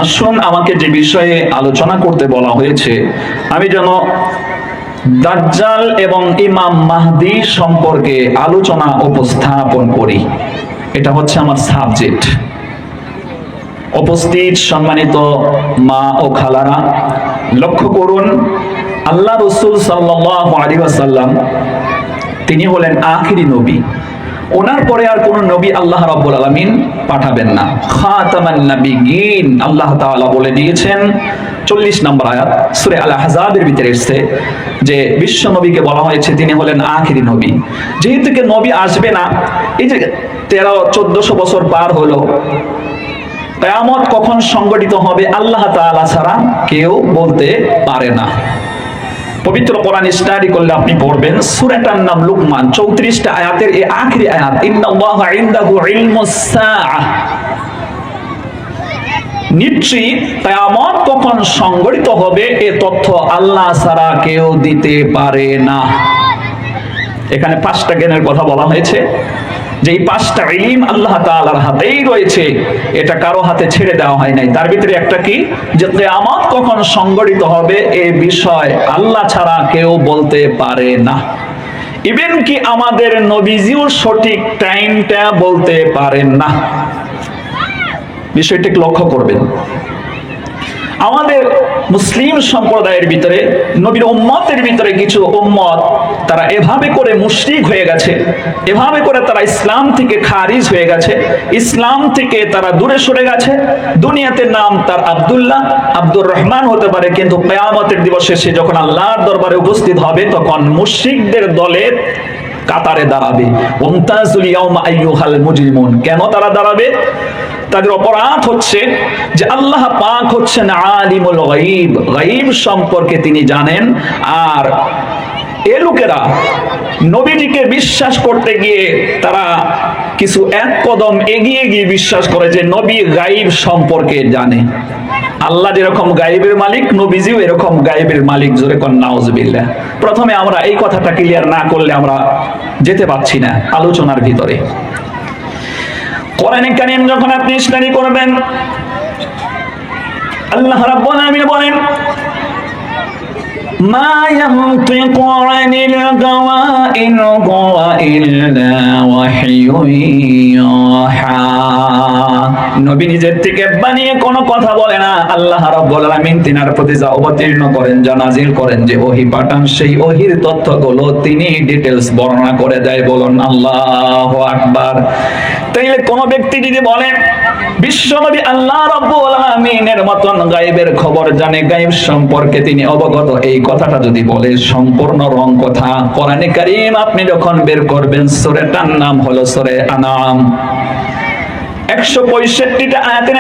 আসুন আমাকে যে বিষয়ে আলোচনা করতে বলা হয়েছে, আমি যেন দাজ্জাল এবং ইমাম মাহদী সম্পর্কে আলোচনা উপস্থাপন করি। এটা হচ্ছে আমার সাবজেক্ট। উপস্থিত সম্মানিত মা ও খালারা, লক্ষ্য করুন, আল্লাহ রাসূল সাল্লাল্লাহু আলাইহি ওয়াসাল্লাম তিনি হলেন আখিরি নবী। ওনার পরে আর কোন নবী আল্লাহ রাব্বুল আলামিন পাঠাবেন না। খাতামান নাবিয়্যিন আল্লাহ তাআলা বলে দিয়েছেন, 40 নম্বর আয়াত সূরা আল আহজাবের ভিতরে এসেছে যে বিশ্ব নবীকে বলা হয়েছে তিনি হলেন আখিরি নবী। যেহেতু কে নবী আসবে না, এই যে 1300-1400 বছর পার হলো, কিয়ামত কখন সংগঠিত হবে আল্লাহ তাআলা ছাড়া কেউ বলতে পারে না। পবিত্র কোরআন স্টাডি করলে আপনি পড়বেন, সূরাটার নাম লুকমান, 34টা আয়াতের এই আখিরি আয়াত, ইন্নাল্লাহা ইনদাহু ইলমুস সাআহ। নিশ্চয়ই কিয়ামত কখন সংগঠিত হবে এ তথ্য আল্লাহ ছাড়া কেউ দিতে পারে না। এখানে 5টা জ্ঞানের কথা বলা হয়েছে, যে এই 5টা ইলম আল্লাহ তাআলার হাতেই রয়েছে, এটা কারো হাতে ছেড়ে দেওয়া হয় নাই। তার ভিতরে একটা কি, যে কিয়ামত কখন সংগঠিত হবে এই বিষয় আল্লাহ ছাড়া কেউ বলতে পারে না। ইভেন কি আমাদের নবীজিও সঠিক টাইমটা বলতে পারেন না। বিষয়টি লক্ষ্য করবেন। আমাদের মুসলিম সম্প্রদায়ের ভিতরে, নবীর উম্মতের ভিতরে কিছু উম্মত তারা এভাবে করে মুশরিক হয়ে গেছে, এভাবে করে তারা ইসলাম থেকে খারিজ হয়ে গেছে, ইসলাম থেকে তারা দূরে সরে গেছে। দুনিয়াতে নাম তার আব্দুল্লাহ, আব্দুর রহমান হতে পারে, কিন্তু কিয়ামতের দিবসে সে যখন আল্লাহর দরবারে উপস্থিত হবে তখন মুশরিকদের দলে কাতারে দাঁড়াবে। ওমতাজুল ইয়াউমা আইয়ুহাল মুজরিমুন। কেন তারা দাঁড়াবে? তাদের অপরাধ হচ্ছে যে আল্লাহ পাক হচ্ছেন আলিমুল গায়ব, গায়ব সম্পর্কে তিনি জানেন। আর এ লোকেরা নবীজিকে বিশ্বাস করতে গিয়ে তারা কিছু এক কদম এগিয়ে গিয়ে বিশ্বাস করে যে নবী গায়ব সম্পর্কে জানে। আল্লাহ যেরকম গায়বের মালিক, নবীজিও এরকম গায়বের মালিক। জোরে কোন নাউজুবিল্লাহ। প্রথমে আমরা এই কথাটা ক্লিয়ার না করলে আমরা যেতে পারছি না আলোচনার ভিতরে। কোরআনে কারীম যখন আপনি স্টাডি করবেন, আল্লাহ রাব্বুল আলামিন বলেন, মা ইয়ানতিকু আনিল গাওয়া ইন হুয়া ইল্লা ওয়াহয়ুন ইউহা। নবী নিজের থেকে বানিয়ে কোনো কথা বলে না। আল্লাহ রাব্বুল আলামিন তিনার প্রতি যা অবতীর্ণ করেন, যা নাজিল করেন, যে ওহী পাঠান, সেই ওহীর তথ্যগুলো তিনি ডিটেইলস বর্ণনা করে দেয়। বলুন আল্লাহু আকবার। তাইলে কোন ব্যক্তি যদি বলে বিশ্বনবী আল্লাহ রাব্বুল আলামিনের মতন গায়বের খবর জানে, গায়ব সম্পর্কে তিনি অবগত, এই কথাটা যদি বলে, সম্পূর্ণ রং কথা। কোরআনে কারীম আপনি যখন বের করবেন, সূরাটার নাম হলো সূরা আনাম, 165টা আয়াতের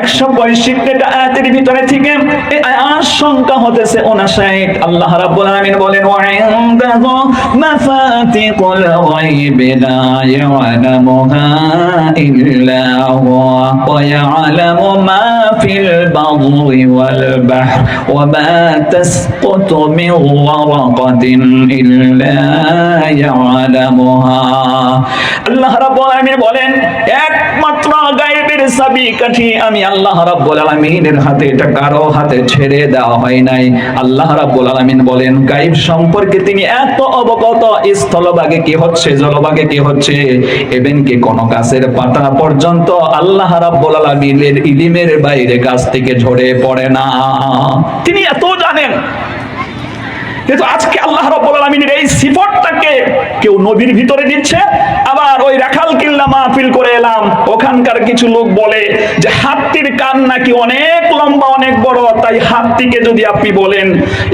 165টা আয়াতের ভিতরে থেকে এই আয়াত সংখ্যা হতেছে 59। আল্লাহ রাব্বুল আলামিন বলেন, ওয়া ইনদাহু মাফাতিকুল গায়বি লা ইয়ালামুহা ইল্লা হুয়া ওয়া ইয়ালামু মা ফিল বাররি ওয়াল বাহর ওয়া মা তাসকুতু মিন ওয়ারাকাতিন ইল্লা ইয়ালামুহা। আল্লাহ রাব্বুল আলামিন বলেন, একমাত্র গায়বের চাবিকাঠি আমি আল্লাহ রাব্বুল আলামিনের হাতে, এটা কারো হাতে ছেড়ে দেওয়া হয় নাই। আল্লাহ রাব্বুল আলামিন বলেন, গায়ব সম্পর্কে তিনি এত অবগত, স্থলভাগে কি হচ্ছে, জলভাগে কি হচ্ছে, এবেন কি কোন গাছের পাতা পর্যন্ত আল্লাহ রাব্বুল আলামিনের ইলমের বাইরে গাছ থেকে ঝরে পড়ে না। তিনি এত জানেন। কিন্তু আজকে আল্লাহ রাব্বুল আলামিনের এই সিফতটাকে কেউ নবীর ভিতরে দিচ্ছে। আবার ওই রাখাল কিল্লা মাহফিল করে এলাম, ওখানকার কিছু লোক বলে যে হাতির কান নাকি অনেক লম্বা, অনেক বড়, তাই হাতিকে যদি আপনি বলেন,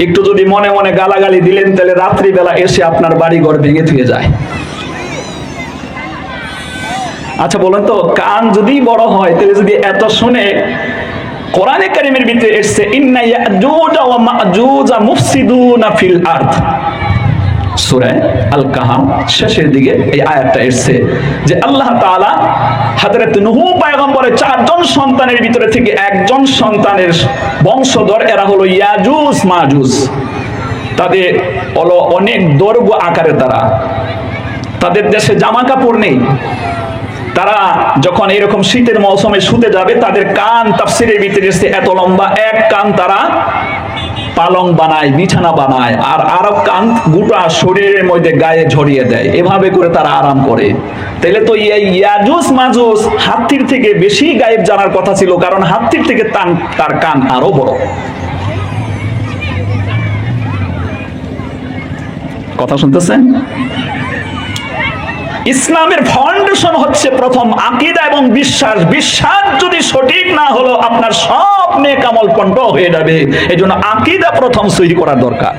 একটু যদি মনে মনে গালাগালি দিলেন, তাহলে রাত্রিবেলা এসে আপনার বাড়িঘর ভেঙে থুয়ে যায়। আচ্ছা বলেন তো, কান যদি বড় হয় তাহলে যদি এত শুনে, কোরআনে কারীমের ভিতরে এসেছে ইন্না ইয়াজুজ ওয়া মাজুজ মুফসিদুনা ফিল আরদ, সূরা আল কাহাফ শেষের দিকে এই আয়াতটা এসেছে যে আল্লাহ তাআলা হযরত নূহ পয়গম্বরের 4 জন সন্তানের ভিতরে থেকে একজন সন্তানের বংশধর, এরা হলো ইয়াজুজ মাজুজ। তাদের হলো অনেক দৈর্ঘ্য আকারে, তাদের দেশে জামা কাপড় নেই, তারা যখন এরকম শীতের মৌসুমে শুতে যাবে, তাদের কান তাফসীরের ভিতরে এত লম্বা, এক কান তারা পালং বানায়, বিছানা বানায়, আর আরেক কান গোটা শরীরের মধ্যে গায়ে ঝরিয়ে দেয়। এভাবে করে তারা আরাম করে। তাইলে তো ইয়াজুজ মাজুজ হাতির থেকে বেশি গায়েব জানার কথা ছিল, কারণ হাতির থেকে তার কান আরো বড়। কথা শুনতেছেন? ইসলামের ফাউন্ডেশন হচ্ছে প্রথম আকীদা এবং বিশ্বাস। বিশ্বাস যদি সঠিক না হলো, আপনার সব নেক আমল পণ্ড হয়ে যাবে। এই জন্য আকীদা প্রথম সহি করা দরকার।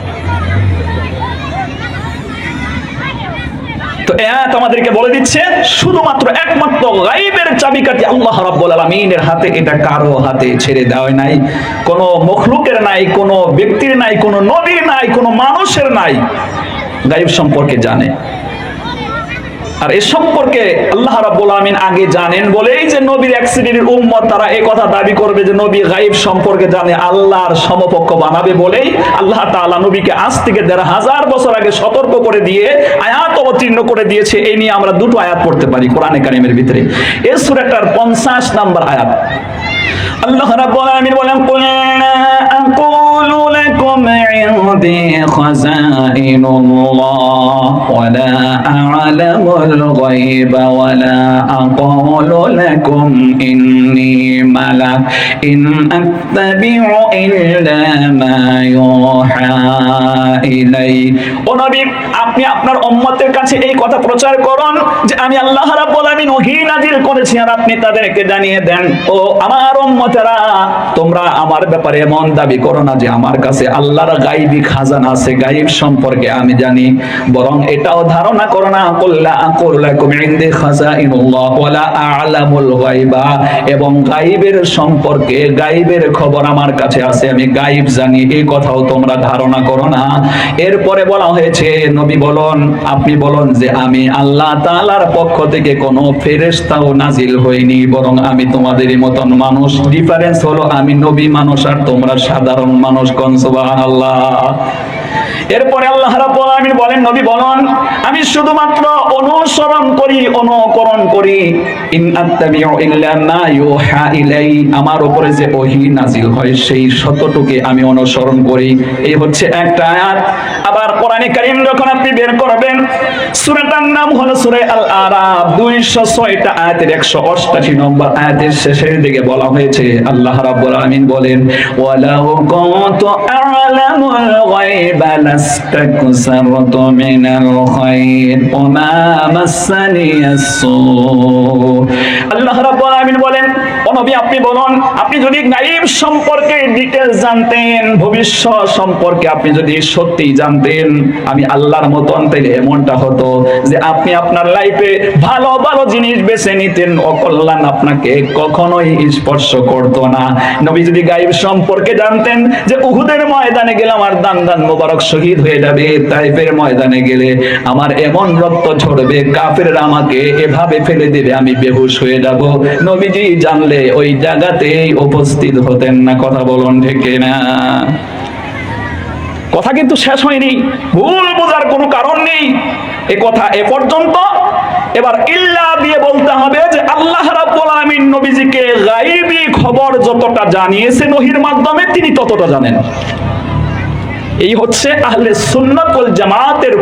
তো আয়াত আমাদেরকে বলে দিচ্ছে শুধুমাত্র একমাত্র গায়বের চাবিকাঠি আল্লাহ রাব্বুল আলামিনের হাতে, এটা কারো হাতে ছেড়ে দেওয়া নাই। কোনো মখলুকের নাই, কোনো ব্যক্তির নাই, কোনো নবীর নাই, কোনো মানুষের নাই গায়ব সম্পর্কে জানে। আর এ সম্পর্কে আল্লাহ রাব্বুল আলামিন আগে জানেন বলেই যে নবীর এক শ্রেণীর উম্মত তারা এই কথা দাবি করবে যে নবী গায়ব সম্পর্কে জানে, আল্লাহর সমপক্ষ বানাবে বলেই আল্লাহ তাআলা নবীকে আজ থেকে ১৫০০ বছর আগে সতর্ক করে দিয়ে আয়াত অবতীর্ণ করে দিয়েছে। এই নিয়ে আমরা দুটো আয়াত পড়তে পারি কোরআনে কারিমের ভিতরে। এই সূরাটার ৫০ নম্বর আয়াত। আল্লাহ রাব্বুল আলামিন বলেন, কুল লা আকুলু লাকুম ইনদি খাযাইনুল্লাহ ওয়া লা আ'লামুল গায়বা ওয়া লা আকুলু লাকুম ইন্নী মালাক ইন আত্তাবি'ু ইল্লা মা ইউহা ইলাই। ও নবী, আপনি আপনার উম্মতের কাছে এই কথা প্রচার করুন যে আমি আল্লাহ রাব্বুল আলামিন ওহী নাযিল করেছি, আর আপনি তাদেরকে জানিয়ে দেন, ও আমার উম্মতেরা, তোমরা আমার ব্যাপারে এমন দাবি করো না যে আমার কাছে আল্লাহর গায়বী খাজানা আছে, গায়ব সম্পর্কে আমি জানি, বরং এটাও ধারণা করো না কুল্লা আকুলু লাকুম ইনদি খাযাইনুল্লাহ ওয়া লা আ'লামুল গায়বা, এবং গায়বের সম্পর্কে, গায়বের খবর আমার কাছে আছে, আমি গায়ব জানি, এই কথাও তোমরা ধারণা করো না। এরপরে বলা হয়েছে নবী বলুন, আপনি বলুন যে আমি আল্লাহ তাআলার পক্ষ থেকে কোনো ফেরেশতাও নাজিল হইনি, বরং আমি তোমাদেরই মতন মানুষ। ডিফারেন্স হলো আমি নবী মানুষ আর তোমরা সাধারণ মানুষ। কোন সুবহানাল্লাহ। এরপরে আল্লাহ রাব্বুল আলামিন বলেন, নবী বলুন আমি শুধুমাত্র অনুসরণ করি, অনুকরণ করি, ইন আত্তাবিউ ইল্লা মা ইউহা ইলাই, আমার উপরে যে ওহী নাজিল হয় সেই সত্যটুকু আমি অনুসরণ করি। এই হচ্ছে একটা আয়াত। আবার কোরআনে কারীম যখন আপনি বের করবেন, সূরাটার নাম হলো সূরা আল আরাফ, ২০৬টা আয়াতের ১৮৮ নম্বর আয়াতের শেষের দিকে বলা হয়েছে, আল্লাহ রাব্বুল আলামিন বলেন, ওয়ালাউ কুনতু আ'লামুল গায়বা লাস্তাকসারতু মিনাল খায়র ওয়া মা মাসানিয়াস সূ। আল্লাহ রাব্বুল আলামিন বলেন, ও নবী আপনি বলুন, আপনি যদি গায়ব সম্পর্কে ডিটেইলস জানতেন, ভবিষ্যৎ সম্পর্কে আপনি যদি সত্যি জানতেন আমি আল্লাহর মতন, তাইলে এমনটা হতো যে আপনি আপনার লাইফে ভালো ভালো জিনিস বেছে নিতেন, অকল্যাণ আপনাকে কখনোই স্পর্শ করতো না। নবী যদি গায়ব সম্পর্কে জানতেন যে উহুদের ময়দানে গেলে আমার দান মোবারক শহীদ হয়ে যাবে, তাইফের ময়দানে গেলে আমার এমন রক্ত ঝরবে, কাফেররা আমাকে এভাবে ফেলে দেবে, আমি বেহুশ হয়ে যাব, নবীজি জানলে ওই জায়গাতেই উপস্থিত হতেন না। কথা বলুন ঠিক না? কথা কিন্তু শেষ হয়নি, ভুল বোঝার কোনো কারণ নেই। এ কথা এ পর্যন্ত। এবার ইল্লা দিয়ে বলতে হবে যে আল্লাহ রাব্বুল আলামিন নবীজিকে গায়বী খবর যতটা জানিয়েছেন ওহীর মাধ্যমে, তিনি ততটা জানেন। এই হচ্ছে আহলে সুন্নাত ওয়াল জামাতের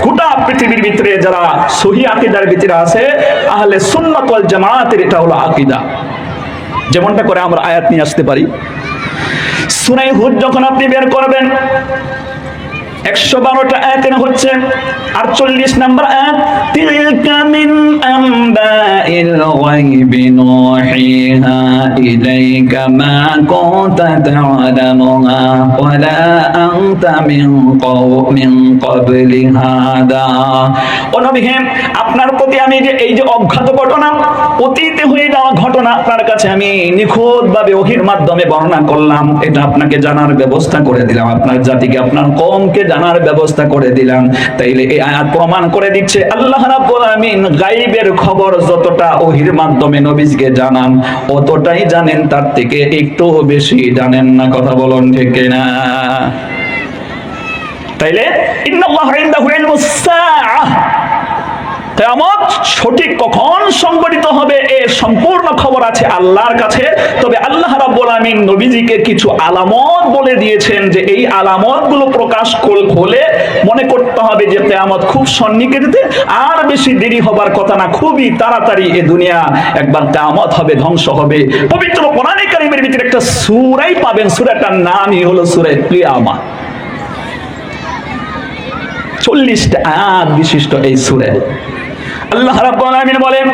গোটা পৃথিবীর ভিতরে যারা সহিহ আকীদার ভিতরে আছে, আহলে সুন্নাত ওয়াল জামাতের এটা হলো আকীদা। যেমনটা করে আমরা আয়াত নিয়ে আসতে পারি। সূরা হুদ যখন আপনি বের করবেন, ১১২টা আয়াতে হচ্ছে ৪৮ নম্বর আয়াত, তিলকা মিন আম্বাইল গায়বি নূহিহা ইলাইকা মা কুনতা তা'লামুহা ওয়া লা আনতা মিন ক্বাবলি হাদা। ও নবী, আপনার প্রতি আমি যে এই যে অজ্ঞাত ঘটনা, অতীতে হয়ে যাওয়া ঘটনা আপনার কাছে আমি নিখুঁতভাবে ওহীর মাধ্যমে বর্ণনা করলাম, এটা আপনাকে জানার ব্যবস্থা করে দিলাম, আপনার জাতিকে, আপনার কওমকে জানার ব্যবস্থা করে দিলাম। তাইলে এই আয়াত প্রমাণ করে দিচ্ছে আল্লাহ রাব্বুল আলামিন গায়বের খবর যতটা ওহীর মাধ্যমে নবীকে জানান, অতটাই জানেন, তার থেকে একটু বেশি জানেন না। কথা বলুন ঠিক না? তাইলে ইন্নাল্লাহা ইনদাহু ইলমুস সাআহ, কিয়ামত সঠিক কখন সংঘটিত হবে এর সম্পূর্ণ খবর আছে আল্লাহর কাছে। তবে আল্লাহ রাব্বুল আমিন নবীজিকে কিছু আলামত বলে দিয়েছেন যে এই আলামতগুলো প্রকাশ হলে মনে করতে হবে যে কিয়ামত খুব সন্নিকটে, আর বেশি দেরি হবার কথা না, খুবই তাড়াতাড়ি এ দুনিয়া একবার কিয়ামত হবে, ধ্বংস হবে। পবিত্র কোরআনে কারীমের ভিতরে একটা সূরাই পাবেন, সূরাটার নামই হলো সূরা কিয়ামত। 40টা আয়াত বিশিষ্ট এই সূরা। আল্লাহ রাব্বুল আমিন বলেন,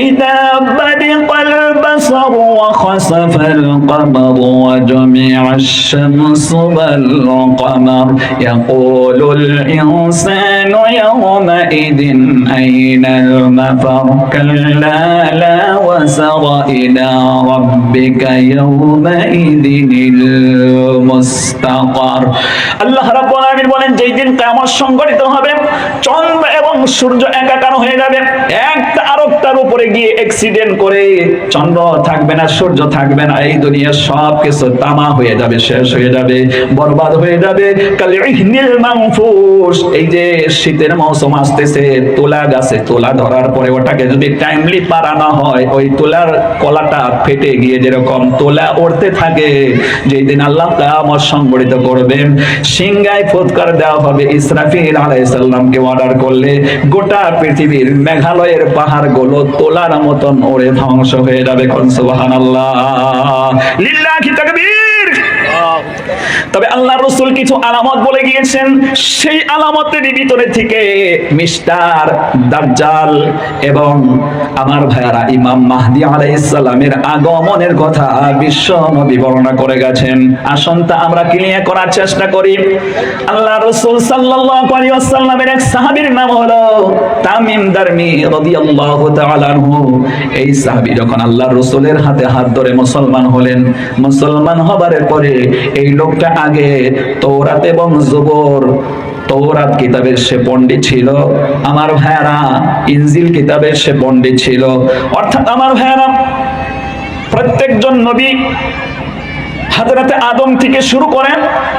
ইযা বারিকাল বাসার ওয়া খাসাফাল কমার ওয়া জুমিআশ শামসু ওয়াল কমার ইয়াকুলুল ইনসানু ইয়াওমাইযিন আইনাল মাফার কাল্লা লা ওয়াসারা ইলা রাব্বিকা ইয়াওমাইযিনিল মুস্তাকার। আল্লাহ রাব্বুল আমিন বলেন, যেই দিন কিয়ামত সংঘটিত হবে, চন্দ্র এবং সূর্য একাকার হয়ে যাবে, একটা আরেকটার উপরে গিয়ে অ্যাক্সিডেন্ট করে চন্দ্র থাকবে না, সূর্য থাকবে না, এই দুনিয়ার সব কিছু তামা হয়ে যাবে, শেষ হয়ে যাবে, বরবাদ হয়ে যাবে। কালিহিনিল মানফুস, এই যে শীতের মৌসুম আসতেছে, তুলা গাছে তুলা ধরার পরে ওটাকে যদি টাইমলি পারানো হয়, ওই তুলার কলাটা ফেটে গিয়ে যেরকম তুলা উড়তে থাকে, যেই দিন আল্লাহ কিয়ামত সংঘটিত করবেন, সিংহায় ফুৎকার দেওয়া হবে। ইসরাফিল আলাইহিস সালামকে অর্ডার করলে গোটা পৃথিবীর মেঘালয়ের পাহাড়গুলো তোলার মতন ওরে ধ্বংস হয়ে যাবে। কোন সুবহানাল্লাহ, লিল্লাহি তাকবীর। তবে আল্লাহর রাসূল কিছু আলামত বলে গিয়েছেন, সেই আলামতের ভিতরে থেকে মিস্টার দাজ্জাল এবং আমার ভাইয়ারা ইমাম মাহদী আলাইহিস সালামের আগমনের কথা বিশ্ব নবী বর্ণনা করে গেছেন। আসুন তা আমরা ক্লিয়ার করার চেষ্টা করি। আল্লাহর রাসূল সাল্লাল্লাহু আলাইহি ওয়াসাল্লামের এক সাহাবীর নাম হলো তামিম দারমি রাদিয়াল্লাহু তাআলা আনহু। এই সাহাবী যখন আল্লাহর রাসূলের হাতে হাত ধরে মুসলমান হলেন, মুসলমান হবার পরে এই লোকটা আগে তওরাত এবং জবুর, তওরাত কিতাবের সে পণ্ডিত ছিল, আমার ভাইয়ারা ইনজিল কিতাবের সে পণ্ডিত ছিল। অর্থাৎ আমার ভাইয়ারা প্রত্যেকজন নবী হযরতে আদম থেকে শুরু করে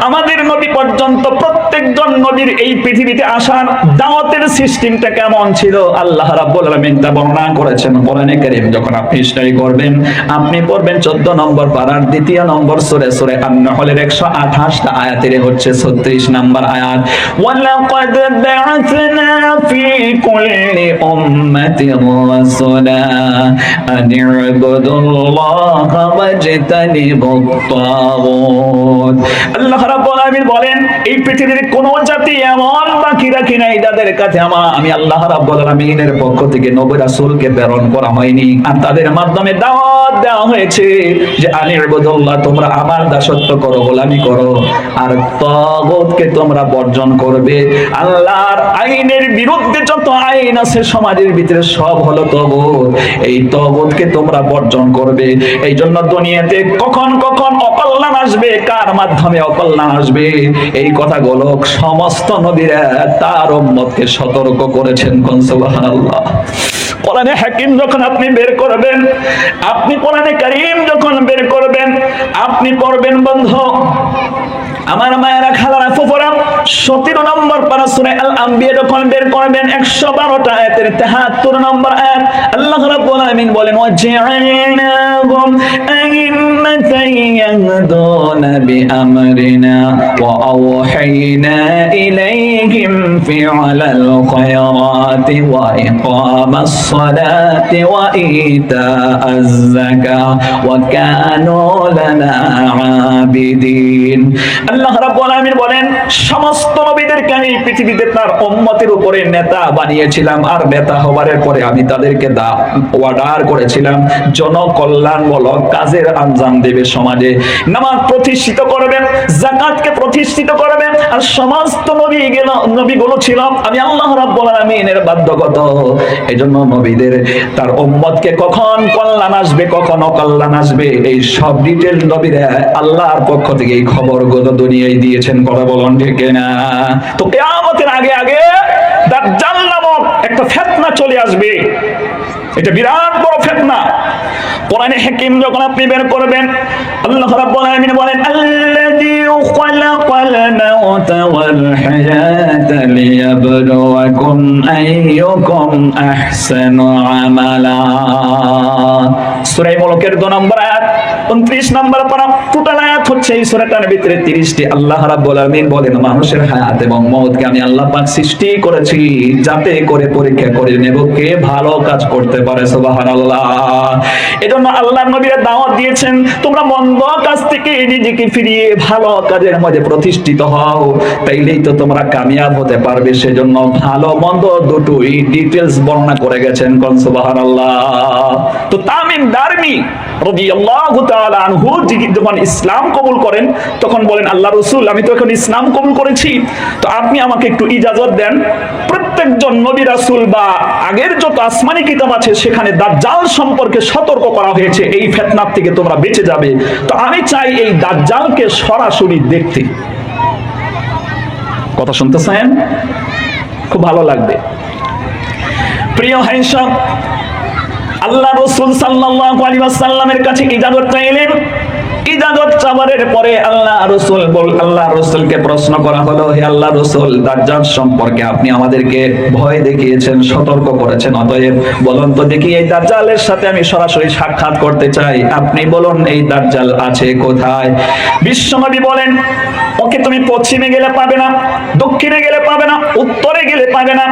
আমাদের নবী পর্যন্ত প্রত্যেকজন নবীর এই পৃথিবীতে আসার দাওয়াতের সিস্টেমটা কেমন ছিল আল্লাহ রাব্বুল আলামিন তা বর্ণনা করেছেন কোরআনে কারীম। যখন আপনি স্টাডি করবেন, আপনি পড়বেন 14 নম্বর পারার 2 নম্বর সূরা সূরা আন-নাহলের 128টা আয়াতের হচ্ছে 36 নম্বর আয়াত, ওয়ালাকাদ বা'আথনা ফি কুল্লি উম্মাতিন রাসূলা আন ই'বুদুল্লাহা ওয়াজতানিবুত তাগুত। আল্লাহ রাব্বুল আলামিন বলেন, এই পৃথিবীর কোন জাতি এমন বাকি রাখি নাই যাদের কাছে আমি আল্লাহ রাব্বুল আলামিনের পক্ষ থেকে নবী রাসূলকে প্রেরণ করা হয়নি, আর তাদের মাধ্যমে দাওয়াত দেওয়া হয়েছে যে আনি ইবাদুল্লাহ, তোমরা আমার দাসত্ব করো, গোলামি করো, আর তাগুতকে তোমরা বর্জন করবে। আল্লাহর আইনের বিরুদ্ধে যত আইন আছে সমাজের ভিতরে সব হলো তাগুত, এই তাগুতকে তোমরা বর্জন করবে। এই জন্য দুনিয়াতে কখন কখন অকল্যাণ আসবে, কার মাধ্যমে অকল্যাণ আসবে, এই কথাগুলো সমস্ত নবীরা তার উম্মতকে সতর্ক করেছেন। কোন সুবহানাল্লাহ। কোরআনে হাকিম যখন আপনি বের করবেন, আপনি কোরআনে কারীম যখন বের করবেন, আপনি পড়বেন বন্ধু আমার মায়েরা খালারা ফুফুরা 17 নম্বর পারা সূরা আল আম্বিয়া যখন বের করবেন 112টা আয়াতের 73 নম্বর আয়াত আল্লাহ রাব্বুল আলামিন বলেন, ওয়াজআলনাহুম আইম্মাতান ইয়াহদুনা বিআমরিনা ওয়া আওহাইনা ইলাইহিম ফি'লাল খায়রাতি ওয়া ইকামাস সালাতি ওয়া ইতাআজ যাকাহ ওয়া কানু লানা আবিদিন। আল্লাহ রাব্বুল আলামিন বলেন, সমস্ত নবীদেরকে আমি পৃথিবীতে তার উম্মতের উপরে নেতা বানিয়েছিলাম, আর নেতা হওয়ার পরে আমি তাদেরকে অর্ডার করেছিলাম জনকল্যাণমূলক কাজের আঞ্জাম দেবে, সমাজে নামাজ প্রতিষ্ঠিত করবেন, যাকাতকে প্রতিষ্ঠিত করবেন। আর সমস্ত নবীগুলো ছিল আমি আল্লাহ রাব্বুল আলামিনের বাধ্যগত। এজন্য নবীদের তার উম্মতকে কখন কল্যাণ আসবে, কখন অকল্যাণ আসবে, এই সব ডিটেইল নবীরা আল্লাহর পক্ষ থেকে এই খবরগুলো দুনিয়ায় দিয়েছেন। কথা বলুন ঠিক না? তো কিয়ামতের আগে আগে দাজ্জাল নামক একটা ফিতনা চলে আসবে, এটা বিরাট বড় ফিতনা। কোরআনে হাকিম যখন আপনি বের করবেন, আল্লাহ রাব্বুল আলামিন বলেন আল্লাযী খালাকাল মাউতা ওয়াল হায়াতা লিয়াবলুয়াকুম আইয়ুকুম আহসানু আমালা। সূরা মুলকের 2 নম্বর আয়াত 29 নম্বর পারা। টোটাল আয়াত হচ্ছে এই সূরাটার ভিতরে 30টি। আল্লাহ রাব্বুল আলামিন বলেন মানুষের হায়াত এবং মওতকে আমি আল্লাহ পাক সৃষ্টি করেছি যাতে করে পরীক্ষা করে নেব কে ভালো কাজ করতে পারে। সুবহানাল্লাহ। এজন্য আল্লাহর নবীরা দাওয়াত দিয়েছেন তোমরা মন্দ কাজ থেকে নিজেকে ফিরিয়ে ভালো কাজের মধ্যে প্রতিষ্ঠিত হও, তাইলেই তো তোমরা কামিয়াব হতে পারবে। সেজন্য ভালো মন্দ দুটোই ডিটেইলস বর্ণনা করে গেছেন। কোন সুবহানাল্লাহ। তো তামিম দারমি রাদিয়াল্লাহু তাআলা আনহু যখন ইসলাম কবুল করেন তখন বলেন আল্লাহ রাসূল আমি তো এখন ইসলাম কবুল করেছি, তো আপনি আমাকে একটু ইজাজত দেন। প্রত্যেকজন নবী রাসূল বা আগের যত আসমানি কিতাব আছে সেখানে দাজ্জাল সম্পর্কে সতর্ক করা হয়েছে, এই ফিতনার থেকে তোমরা বেঁচে যাবে। তো আমি চাই এই দাজ্জালকে সরাসরি দেখতে। কথা শুনতেছেন? খুব ভালো লাগবে। প্রিয় হাইসা, আল্লাহ রাসূল সাল্লাল্লাহু আলাইহি ওয়াসাল্লামের কাছে ইজাজত চাইলেন। ইজাজত চাওয়ার পরে আল্লাহ রাসূলকে প্রশ্ন করা হলো, হে আল্লাহ রাসূল দাজ্জাল সম্পর্কে আপনি আমাদেরকে ভয় দেখিয়েছেন, সতর্ক করেছেন, অতএব বলুন তো দেখি এই দাজ্জালের সাথে আমি সরাসরি সাক্ষাৎ করতে চাই, আপনি বলুন এই দাজ্জাল আছে কোথায়? বিশ্বনবী বলেন ওকে তুমি পশ্চিমে গেলে পাবে না, দক্ষিণে গেলে পাবে না, উত্তরে গেলে পাবে না।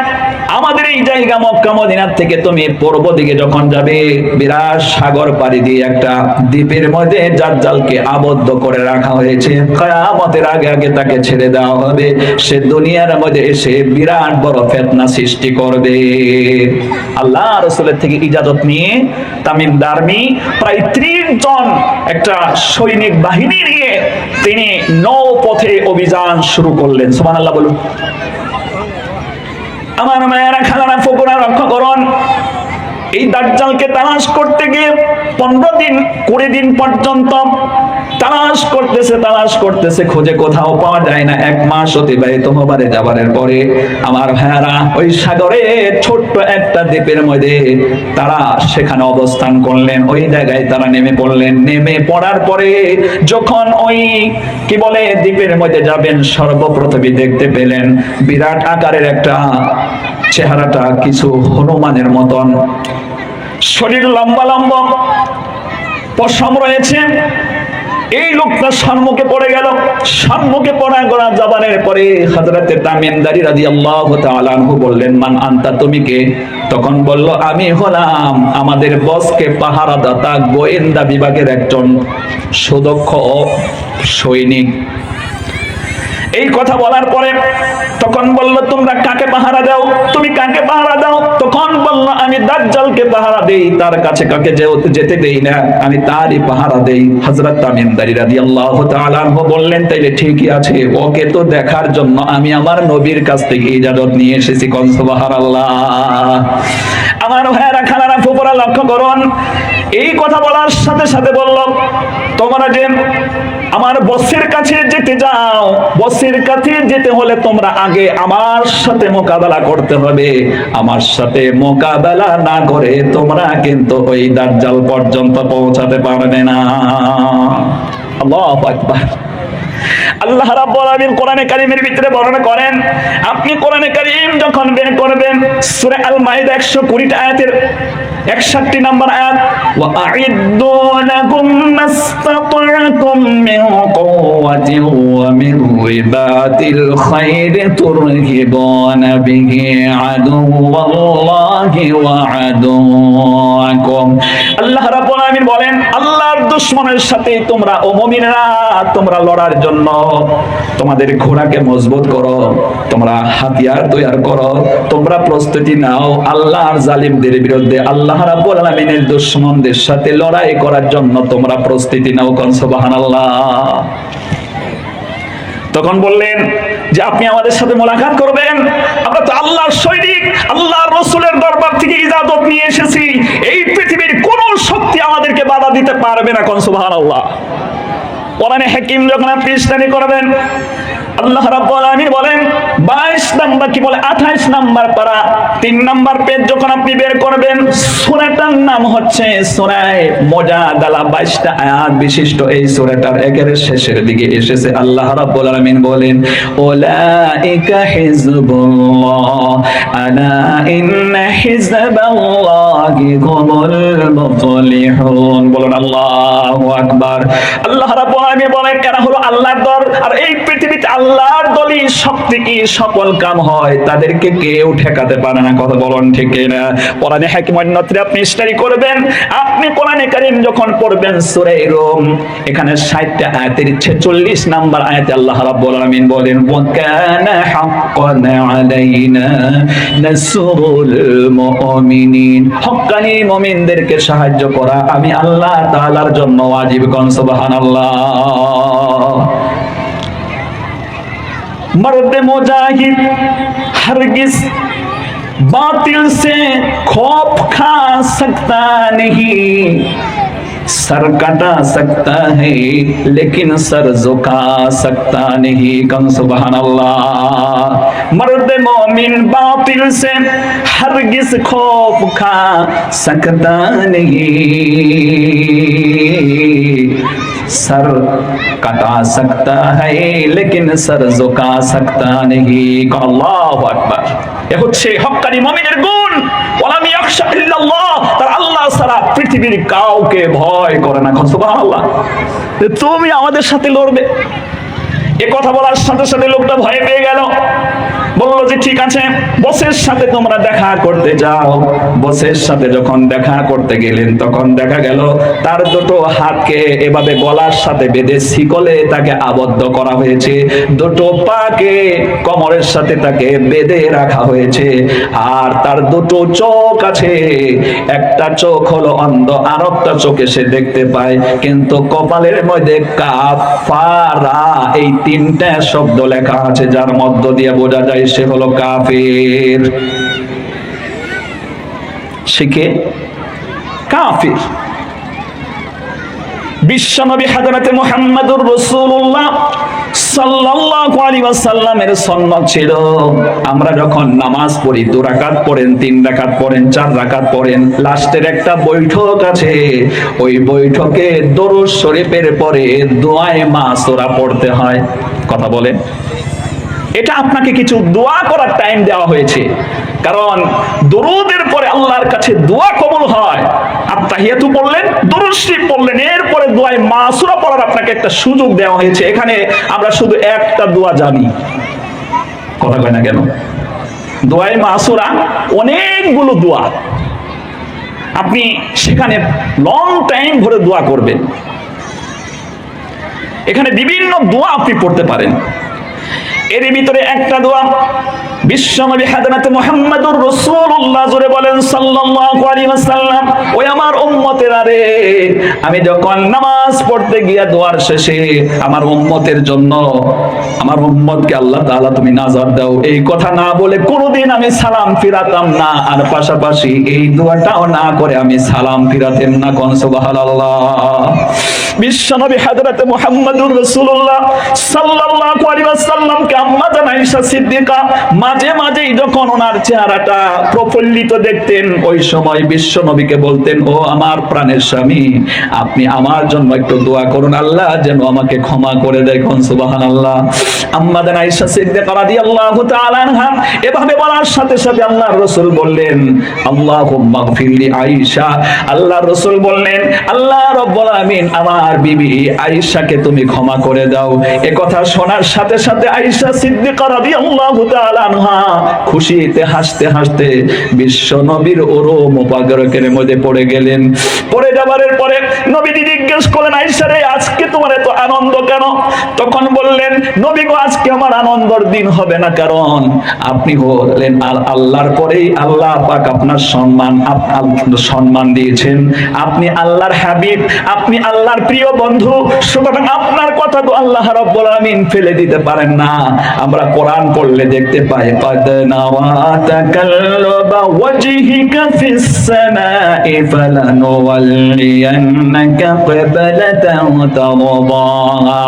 আমাদের এই জায়গা মক্কা মদিনার থেকে তুমি পূর্ব দিকে যখন যাবে বিরাট সাগর পাড়ি দিয়ে একটা দ্বীপের মধ্যে দাজ্জালকে আবদ্ধ করে রাখা হয়েছে। কিয়ামতের আগে আগে তাকে ছেড়ে দেওয়া হবে, সে দুনিয়ার মধ্যে এসে বিরাট বড় ফিতনা সৃষ্টি করবে। আল্লাহ রাসূলের থেকে ইজাজত নিয়ে তামিম দারমি প্রায় 30 জন একটা সৈনিক বাহিনী নিয়ে তিনি নৌপথে অভিযান শুরু করলেন। সুবহানাল্লাহ বলুন। আমার মায়েরা খালারা ফুকুরা রক্ষা করুন। এই দাজ্জালকে তালাশ করতে গিয়ে 15 দিন 20 দিন পর্যন্ত তালাশ করতেছে, খুঁজে কোথাও পাওয়া যায় না। 1 মাস অতিবাহিত হবার যাবারের পরে আমার ভাইয়ারা ওই সাগরে ছোট্ট একটা দ্বীপের মধ্যে তারা সেখানে অবস্থান করলেন। ওই জায়গায় তারা নেমে পড়লেন। নেমে পড়ার পরে যখন ওই কি বলে দ্বীপের মধ্যে যাবেন, সর্বপ্রথমে দেখতে পেলেন বিরাট আকারের একটা চেহারাটা কিছু হনুমানের মতন, শরীর লম্বা লম্বা, পশম রয়েছে। এই লোকটা সম্মুখে পড়ে গেল। সম্মুখে পড়া যাবানের পরে হযরতে তামিম দারি রাদিয়াল্লাহু তাআলা আনহু বললেন মান আনতা, তুমি কে? তখন বলল আমি হলাম আমাদের বসকে পাহারাদাতা গোয়েন্দা বিভাগের একজন সুদক্ষ সৈনিক। এই কথা বলার পরে তখন বলল তোমরা কাকে পাহারা দাও? তুমি কাকে পাহারা দাও? তখন বলল আমি দাজ্জালকে পাহারা দেই, তার কাছে কাকে যেতে দেই না, আমি তারই পাহারা দেই। হযরত তামিম দারি রাদিয়াল্লাহু তাআলা আনহু বললেন তাইলে ঠিকই আছে, ওকে তো দেখার জন্য আমি আমার নবীর কাছ থেকে ইজাজত নিয়ে এসেছি। কোন সুবহানাল্লাহ। আমার ভাইয়েরা খালারা ফুপুরা লক্ষ্য করুন, এই কথা বলার সাথে সাথে বলল তোমরা যে আমার বসের কাছে যেতে চাও, বসের কাছে যেতে হলে তোমরা আগে আমার সাথে মোকাবেলা করতে হবে। আমার সাথে মোকাবেলা না করে তোমরা কিন্তু ওই দাজ্জাল পর্যন্ত পৌঁছাতে পারবে না। আল্লাহু আকবার। আল্লাহ রাব্বুল আলামিন কোরআনে কারীমের ভিতরে বর্ণনা করেন, আপনি কোরআনে কারীম যখন বের করবেন সূরা আল মাইদা 120 আয়াতের 61 নম্বর আয়াত, ওয়া আ'ইদ্দু লাকুম মাসতাতা'তুম মিন কুওয়াতিন ওয়া মিন রিবাতিল খায়রি তুরহিবুনা বিহি আদুওয়াল্লাহি ওয়া আদুওয়াকুম। আল্লাহ রাব্বুল আলামিন বলেন আল্লাহর দুশমনের সাথে তোমরা ও মুমিনরা তোমরা লড়ার জন্য তোমাদের ঘোড়াকে মজবুত করো, তোমরা হাতিয়ার তৈরি করো, তোমরা প্রস্তুতি নাও আল্লাহর জালিমদের বিরুদ্ধে, আল্লাহ রাব্বুল আলামিনের দুশমনদের সাথে লড়াই করার জন্য তোমরা প্রস্তুতি নাও। কোন সুবহানাল্লাহ। তখন বললেন যে আপনি আমাদের সাথে মোলাকাত করবেন, আমরা তো আল্লাহর সৈনিক, আল্লাহর রাসূলের দরবার থেকে ইজাজত নিয়ে এসেছি, এই পৃথিবীর কোন শক্তি আমাদেরকে বাধা দিতে পারবে না। কোন সুবহানাল্লাহ। কোরআনে হাকিম যখন আপনি স্টাডি করবেন, আল্লাহ রাব্বুল আলামিন বলেন 22 নাম্বার কি বলে 28 নাম্বার পারা 3 নাম্বার পেজ যখন আপনি বের করবেন, সূরাটার নাম হচ্ছে সূরা মুজাদালা। 22টা আয়াত বিশিষ্ট এই সূরাটার একেবারে শেষের দিকে এসেছে আল্লাহ রাব্বুল আলামিন বলেন, উলাইকা হিজবুল্লাহ আলা ইন্না হিজবাল্লাহি হুমুল মুফলিহুন। বলুন আল্লাহু আকবার। আল্লাহ রাব্বুল আলামিন বলেন কারা হলো আল্লাহর দল, আর এই পৃথিবীতে আল্লাহর দলই সবথেকে সফল কাম হয়, তাদেরকে কেউ ঠেকাতে পারে না। কথা বলুন ঠিক না? কোরআনে হাকিম অন্যত্রে আপনি স্টাডি করবেন, আপনি কোরআনে কারীম যখন পড়বেন সূরা রুম, এখানে 60টা আয়াতের 46 নাম্বার আয়াতে আল্লাহ রাব্বুল আলামিন বলেন, ওয়া কানা হাক্কান আলাইনা নাসরুল মুমিনিন। হক্কানি মুমিনদেরকে সাহায্য করা আমি আল্লাহ তাআলার জন্য ওয়াজিব। কোন সুবহানাল্লাহ। मर्द मुजाहिद हरगिज बातिल से खौफ खा सकता नहीं, सर कटा सकता है लेकिन सर झुका सकता नहीं। कम सुभान अल्लाह। मर्द मोमिन बातिल से हरगिज खौफ खा सकता नहीं, सर कटा सकता है लेकिन सर झुका सकता नहीं। अल्लाहु আকবার। এ হচ্ছে হক্কানি মুমিনের গুণ। ওয়ালাম ইয়াখশা ইল্লাল্লাহ, তার আল্লাহ ছাড়া পৃথিবীর কাউকে ভয় করে না। সুবহানাল্লাহ। তুমি আমাদের সাথে লড়বে, এ কথা বলার সাথে সাথে লোকটা ভয় পেয়ে গেল। বললো যে ঠিক আছে, বসের সাথে তোমরা দেখা করতে যাও। বসের সাথে যখন দেখা করতে গেলেন, তখন দেখা গেল তার দুটো হাতকে এভাবে গলার সাথে বেঁধে শিকলে তাকে আবদ্ধ করা হয়েছে, দুটো পাকে কোমরের সাথে তাকে বেঁধে রাখা হয়েছে, আর তার দুটো চোখ আছে, একটা চোখ হলো অন্ধ, আর একটা চোখে সে দেখতে পায়, কিন্তু কপালের মধ্যে কাফারা এই 3টা শব্দ লেখা আছে, যার মধ্য দিয়ে বোঝা যায় সে হলো কাফির। শিখে কাফির। বিশ্বনবী হযরত মুহাম্মদুর রাসূলুল্লাহ সাল্লাল্লাহু আলাইহি ওয়াসাল্লামের সুন্নাত ছিল, আমরা যখন নামাজ পড়ি 2 রাকাত পড়েন, 3 রাকাত পড়েন, 4 রাকাত পড়েন, লাস্টের একটা বৈঠক আছে, ওই বৈঠকে দরুদ শরীফের পরে দোয়ায়ে মাসুরা পড়তে হয়। কথা বলে, এটা আপনাকে কিছু দোয়া করার টাইম দেওয়া হয়েছে, কারণ দরুদের পরে আল্লাহর কাছে দোয়া কবুল হয়। আত্তাহিয়াতু পড়লেন, দরুদ শরীফ পড়লেন, এরপরে দোয়ায়ে মাসুরা পড়ার আপনাকে একটা সুযোগ দেওয়া হয়েছে। এখানে আমরা শুধু একটা দোয়া জানি, কথা কয় না কেন? দোয়ায়ে মাসুরা অনেকগুলো দোয়া, আপনি সেখানে লং টাইম ধরে দোয়া করবেন। এখানে বিভিন্ন দোয়া আপনি পড়তে পারেন। এর ভিতরে একটা দোয়া বিশ্বনবী হযরত মুহাম্মদুর রাসূলুল্লাহ জোরে বলেন সাল্লাল্লাহু আলাইহি ওয়াসাল্লাম, ওই আমার উম্মতেরা রে, আমি যখন নামাজ পড়তে গিয়া দোয়ার শেষে আমার উম্মতের জন্য, আমার উম্মতকে আল্লাহ তাআলা তুমি নাজাত দাও, এই কথা না বলে কোনোদিন আমি সালাম ফিরাতাম না, আর পাশাপাশি এই দোয়াটাও না করে আমি সালাম ফিরাতাম না। কোন সুবহানাল্লাহ। বিশ্বনবী হযরত মুহাম্মদুর রাসূলুল্লাহ সাল্লাল্লাহু আলাইহি ওয়াসাল্লামকে আম্মা জান আয়েশা সিদ্দিকা মাঝে মাঝেই যখন ওনার চেহারাটা প্রফুল্লিত দেখতেন, ওই সময় বিশ্বনবীকে বলতেন, ও আমার প্রাণের স্বামী, আপনি আমার জন্য একটু দোয়া করুন, আল্লাহ যেন আমাকে ক্ষমা করে দেয়। কোন সুবহানাল্লাহ। আম্মা জান আয়েশা সিদ্দিকা রাদিয়াল্লাহু তাআলা আনহা এভাবে বলার সাথে সাথে আল্লাহর রাসূল বললেন, আল্লাহুম্মা গফিরলি আয়েশা। আল্লাহর রাসূল বললেন, আল্লাহ রাব্বুল আলামিন আমার বিবি আয়েশাকে তুমি ক্ষমা করে দাও। এ কথা শোনার সাথে সাথে আয়েশা সিদ্দিকা রাদিয়াল্লাহু তাআলা আনহা খুশিতে হাসতে হাসতে বিশ্ব নবীর ওরো মুবারকের মধ্যে পড়ে গেলেন। পড়ে যাবার পরে নবীজি জিজ্ঞেস করলেন, আয়েশা রে, আজকে তোমার এত আনন্দ কেন? তখন বললেন, নবী গো, আজকে আমার আনন্দের দিন হবে না, কারণ আপনি হলেন আল্লাহর পরেই আল্লাহ পাক আপনার সম্মান দিয়েছেন, আপনি আল্লাহর হাবিব, আপনি আল্লাহর প্রিয় বন্ধু, সুতরাং আপনার কথা তো আল্লাহ রাব্বুল আলামিন ফেলে দিতে পারেন না। আমরা কোরআন পড়লে দেখতে পাই, قد نرى تقلب وجهك في السماء فلنولينك আরিয়ান্নাকা কিবলাতান তারদাহা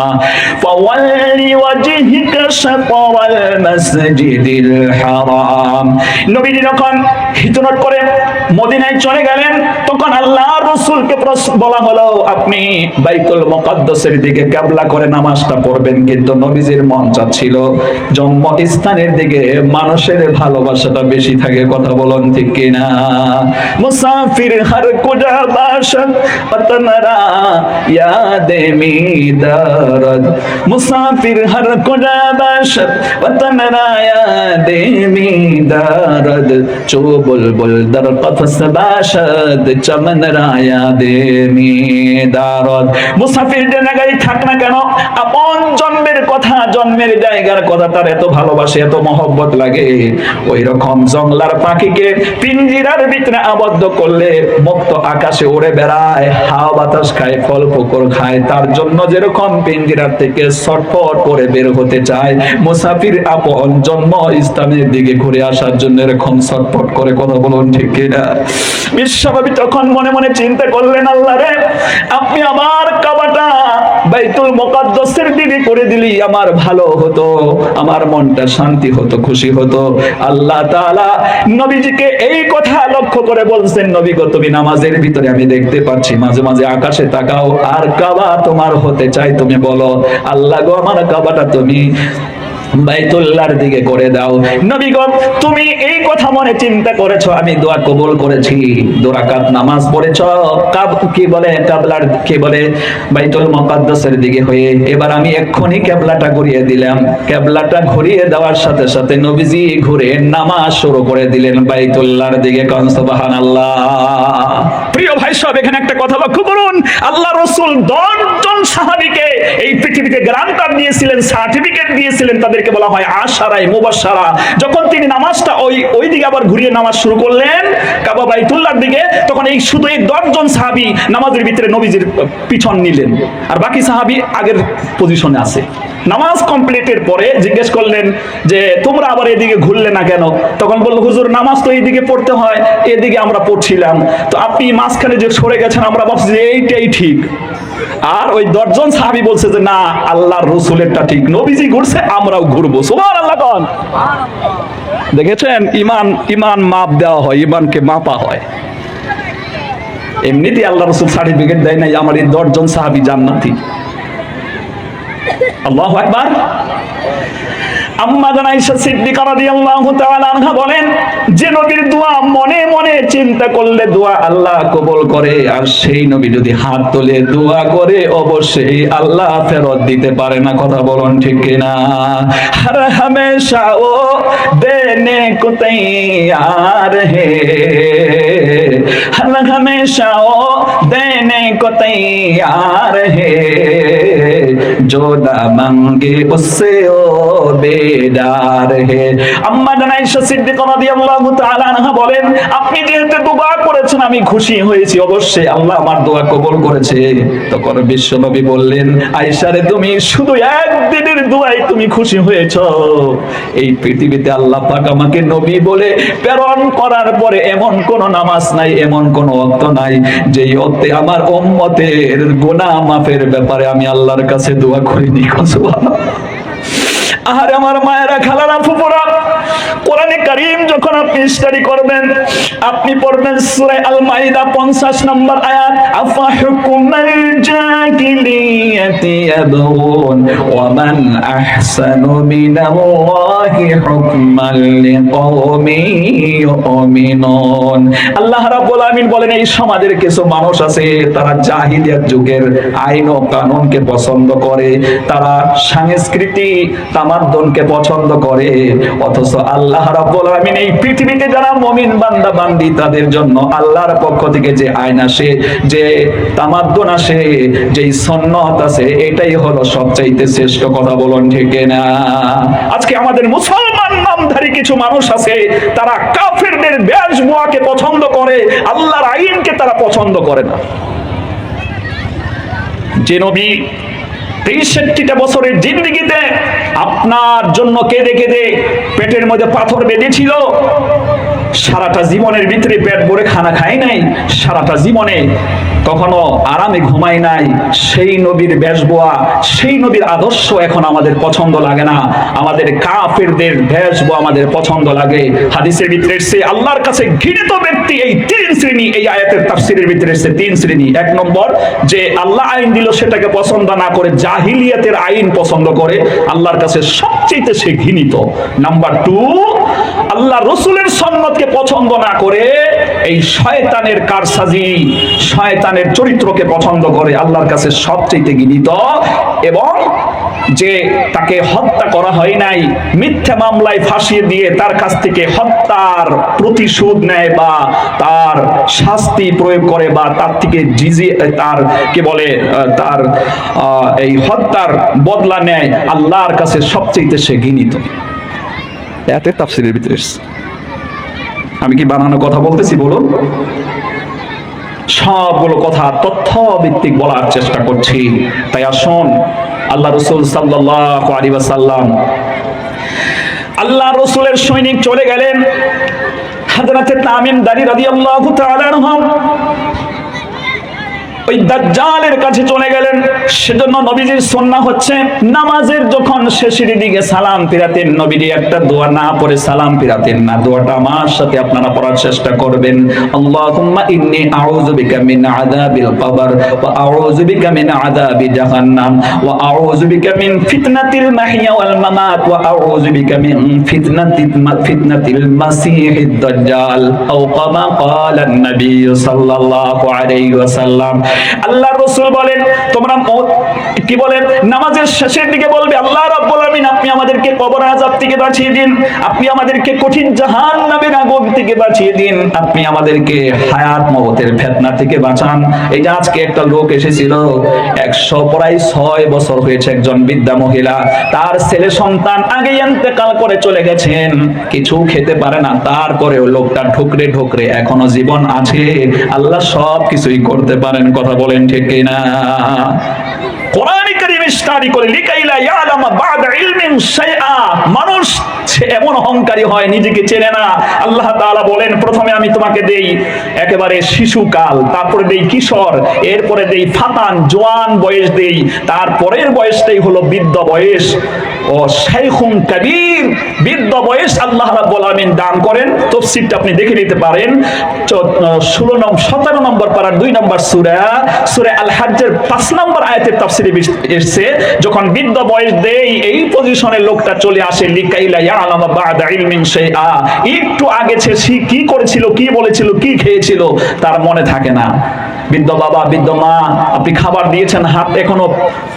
ফাওয়াল্লি ওয়াজহিকা শাতরাল মাসজিদিল হারাম। নবীজি যখন হিজরত করে মদিনায় চলে গেলেন, তখন আল্লাহর রাসূলকে বলা হলো আপনি বাইতুল মুকাদ্দাসের দিকে কিবলা করে নামাজটা পড়বেন, কিন্তু নবীজির মন চাচ্ছিল জন্মস্থানের দিকে। মানুষের ভালোবাসাটা বেশি থাকে, কথা বলুন ঠিক কিনা? মুসাফির হর কুজা বাশদ পতনরা ইয়াদে মিদারদ, মুসাফির হর কুজা বাশদ পতনরা ইয়াদে মিদারদ, চো বুলবুল দর কফস বাশদ চমনরা ইয়াদে মিদারদ। মুসাফির যে জায়গায় থাক না কেন, আপন জন্মের কথা, জন্মের জায়গার কথা তার এত ভালোবাসে, এত মহব্বত লাগে। ওই রকম জংলার পাখিকে পিঞ্জিরার ভিতরে আবদ্ধ করলে মুক্ত আকাশে উড়ে বেড়ায়, হাওয়া বাতাস খায়, ফল ফকর খায়, তার জন্য যেরকম পিঞ্জিরার থেকে ছটফট করে বের হতে চায়, মুসাফির আপন জন্ম স্থানের দিকে ঘুরে আসার জন্য এরকম ছটফট করে, কথা বলুন ঠিক কিনা? বিশ্বনবী তখন মনে মনে চিন্তা করলেন, আল্লাহ রে, আপনি আমার কাবাটা বাইতুল মুকাদ্দাসের দিকে করে দিলি আমার ভালো হতো, আমার মনটা শান্তি হতো, খুশি হতো। আল্লাহ তাআলা নবীজিকে এই কথা লক্ষ্য করে বলছেন, নবী গো তুমি নামাজের ভিতরে আমি দেখতে পাচ্ছি মাঝে মাঝে আকাশে তাকাও, আর কাবা তোমার হতে চাই, তুমি বলো আল্লাহ গো আমার কাবাটা তুমি বাইতুল্লাহর দিকে করে দাও। নবী গো তুমি এই কথা মনে চিন্তা করেছো, আমি দোয়া কবুল করেছি, 2 রাকাত নামাজ পড়েছো, কি বলে কিবলার, কি বলে বাইতুল মুকাদ্দাসের দিকে হয়ে। এবার আমি এক্ষুনি কিবলাটা ঘুরিয়ে দিলাম। কিবলাটা ঘুরিয়ে দেওয়ার সাথে সাথে নবীজি ঘুরে নামাজ শুরু করে দিলেন বাইতুল্লাহর দিকে। কোন সুবহানাল্লাহ। প্রিয় ভাই সব, এখানে একটা কথা লক্ষ্য করুন, আল্লাহ রাসূল 10 জন সাহাবীকে এই পৃথিবীতে গ্রান্টার দিয়েছিলেন, সার্টিফিকেট দিয়েছিলেন, তাদেরকে বলা হয় আশারায়ে মুবাশশারা। যখন তিনি নামাজটা ওই দিকে আবার ঘুরিয়ে নামাজ শুরু করলেন কাবা বাইতুল্লাহর দিকে, তখন এই শুধু এই 10 জন সাহাবী নামাজের ভিতরে নবীজির পিছন নিলেন, আর বাকি সাহাবী আগের পজিশনে আছে। নামাজ কমপ্লিটের পরে জিজ্ঞেস করলেন যে তোমরা আবার এদিকে ঘুরলে না কেন? তখন বলল, হুজুর নামাজ তো এইদিকে পড়তে হয়, এদিকে আমরা পড়ছিলাম, তো আপনি মাঝখানে যে সরে গেছেন আমরা ভাবছি যে এইটাই ঠিক। আর ওই 10 জন সাহাবী বলছে যে না, আল্লাহর রাসূলেরটা ঠিক, নবীজি ঘুরছে আমরাও ঘুরবো। সুবহানাল্লাহ। কোন দেখেছেন, ইমান মাপ দেওয়া হয়, ইমানকে মাপা হয়। এমনিতেই আল্লাহ রাসূল সার্টিফিকেট দেয় নাই আমার এই 10 জন সাহাবী জান্নাতি। আল্লাহু আকবার। আম্মা জান আয়েশা সিদ্দিকা রাদিয়াল্লাহু তাআলা আনহা বলেন, যে নবীর দোয়া মনে মনে চিন্তা করলে দোয়া আল্লাহ কবুল করে, আর সেই নবী যদি হাত তুলে দোয়া করে অবশ্যই আল্লাহ ফেরত দিতে পারে না, কথা বলুন ঠিক কিনা? হর হমেশা ও দেনে কো তৈয়ার হে, হর হমেশা ও দেনে কো তৈয়ার হে, जो ना मांगे उससे ओ बेदार है। আম্মা জান আয়েশা সিদ্দিকা রাদিয়াল্লাহু তাআলা আনহা বলেন, আপনি যেহেতু দোয়া করেছেন আমি খুশি হয়েছি, অবশ্যই আল্লাহ আমার দোয়া কবুল করেছে। তখন বিশ্বনবী বললেন, আয়েশা রে, তুমি শুধু একদিনের দোয়ায় তুমি খুশি হয়েছো? এই পৃথিবীতে আল্লাহ পাক আমাকে নবী বলে প্রেরণ করার পরে এমন কোন নামাজ নাই, এমন কোন ওয়াক্ত নাই যেই ওয়াক্তে আমার উম্মতের গুনাহ মাফের ব্যাপারে আমি আল্লাহর কাছে দোয়া করিনি। সুবহানাল্লাহ। আহারে আমার মায়েরা, খালারা, ফুফুরা, কোরআনে কারীম যখন আপনি স্টাডি করবেন, আপনি পড়বেন সূরা আল মাইদা 50 নম্বর আয়াত, আফা হুকুমাল জাহিলিয়াতি ইয়াবগুন ওয়া মান আহসানু মিনাল্লাহি হুকমান লিকওমি ইউমিনুন। আল্লাহ রাব্বুল আলামিন বলেন, এই সমাজের কিছু মানুষ আছে তারা জাহিলিয়াত যুগের আইন ও কানুনকে পছন্দ করে, তারা সংস্কৃতি তামাদ্দুনকে পছন্দ করে, অথচ আল্লাহ রাব্বুল আলামিন এই পৃথিবীতে যারা মুমিন বান্দা বান্দি তাদের জন্য আল্লাহর পক্ষ থেকে যে আইন আসে, যে তামাদ্দুন আসে, যে সুন্নাত আছে, এটাই হলো সবচাইতে শ্রেষ্ঠ, কথা বলুন ঠিক না? আজকে আমাদের মুসলমান নামধারী কিছু মানুষ আছে, তারা কাফেরদের বেশভূষাকে পছন্দ করে, আল্লাহর আইনকে তারা পছন্দ করে না। যে নবী 63টা বছরের জিন্দেগিতে আপনার জন্য কেঁদে কেঁদে পেটের মধ্যে পাথর বেঁধেছিল, সারাটা জীবনের ভিতরে পেট ভরে খানা খায় নাই, সারাটা জীবনে কখনো আরামে ঘুমাই নাই, সেই নবীর বেশবোয়া, সেই নবীর আদর্শ এখন আমাদের পছন্দ লাগে না। আমাদের কাফেরদের বেশবোয়া আমাদের পছন্দ লাগে। হাদিসের ভিতরে এসেছে আল্লাহর কাছে ঘৃণিত ব্যক্তি এই তিন শ্রেণী। এই আয়াতের তাফসীরের ভিতরে এসেছে তিন শ্রেণী। এক নম্বর, যে আল্লাহ আইন দিল সেটাকে পছন্দ না করে জাহিলিয়াতের আইন পছন্দ করে, আল্লাহর কাছে সবচেয়ে সে ঘৃণিত। নাম্বার টু, আল্লাহ রসুলের সুন্নতকে পছন্দ না করে এই শয়তানের কারসাজি, শয়তানের চরিত্রকে পছন্দ করে, আল্লাহর কাছে সবচেয়ে ঘৃণিত। এবং যে তাকে হত্যা করা হয় নাই, মিথ্যা মামলায় ফাঁসিয়ে দিয়ে তার কাছ থেকে হত্যার প্রতিশোধ নেয় বা তার শাস্তি প্রয়োগ করে বা তার থেকে তার কি বলে তার এই হত্যার বদলা নেয়, আল্লাহর কাছে সবচেয়ে সে ঘৃণিত। এতে তাফসীরের ভিতরে আমি কি বানানো কথা বলতেছি বলুন? সবগুলো কথা তথ্য ভিত্তিক বলার চেষ্টা করছি। তাই আসুন, আল্লাহ রাসূল সাল্লাল্লাহু আলাইহি ওয়াসাল্লাম, আল্লাহ রাসূলের সৈনিক চলে গেলেন। হযরত তামিম দারী রাদিয়াল্লাহু তাআলা আনহু ওই দাজ্জালের কাছে চলে গেলেন। সেজন্য নবীজির সুন্নাহ হচ্ছে নামাজের যখন শেষের দিকে সালাম ফিরাতেন, নবীজি একটা দোয়া না পড়ে সালাম ফিরাতেন না। দোয়াটা আমার সাথে আপনারা পড়ার চেষ্টা করবেন। আল্লাহুম্মা ইন্নী আউযু বিকা মিন আযাবিল কবর ওয়া আউযু বিকা মিন আযাবি জাহান্নাম ওয়া আউযু বিকা মিন ফিতনাতিল মাহইয়া ওয়াল মামাত ওয়া আউযু বিকা মিন ফিতনাতিল মাসিহিদ দাজ্জাল আও কামা ক্বালা an-নবী সাল্লাল্লাহু আলাইহি ওয়াসাল্লাম। আল্লাহ রাসূল বলেন, তোমরা কি বলেন, নামাজের শেষের দিকে বলবে, আল্লাহ রাব্বুল আলামিন আপনি আমাদেরকে কবর আযাব থেকে বাঁচিয়ে দিন, আপনি আমাদেরকে কঠিন জাহান্নামের আগুন থেকে বাঁচিয়ে দিন, আপনি আমাদেরকে হায়াত মওতের ফিতনা থেকে বাঁচান। এই যে আজকে একটা লোক এসেছিল, 106 বছর হয়েছে, একজন বৃদ্ধা মহিলা, তার ছেলে সন্তান আগে ইন্তেকাল করে চলে গেছেন, কিছু খেতে পারে না, তারপরেও লোকটা ঢুকরে ঢুকরে এখনো জীবন আছে। আল্লাহ সব কিছুই করতে পারেন, কথা বলেন ঠিক কিনা? কোরআন কারীম ইশারা করে লিকাইলা ইয়ালামা বা'দা ইলমিন শাইআ, মানুষ সে এমন অহংকারী হয় নিজেকে চেনে না। আল্লাহ তাআলা বলেন, প্রথমে আমি তোমাকে দেই একেবারে শিশুকাল, তারপরে দেই কিশোর, এরপরে দেই ফাতান জওয়ান বয়স দেই, তারপরের বয়সটাই হলো বৃদ্ধ বয়স। ও শাইখুন কাবীর, বৃদ্ধ বয়স আল্লাহ রাব্বুল আলামিন দান করেন। তাফসীরটা আপনি দেখে নিতে পারেন, 17 নম্বর পারার 2 নম্বর সূরা আল হাজ্জের 5 নম্বর আয়াতের তাফসীরে এসেছে, যখন বৃদ্ধ বয়স দেই এই পজিশনে লোকটা চলে আসে, লিকাইলা ইয়ালামা বা'দা ইলমিন শাইআ, একটু আগে সে কি করেছিল, কি বলেছিল, কি খেয়েছিল তার মনে থাকে না। বৃদ্ধ বাবা, বৃদ্ধ মা, আপনি খাবার দিয়েছেন, হাত এখনো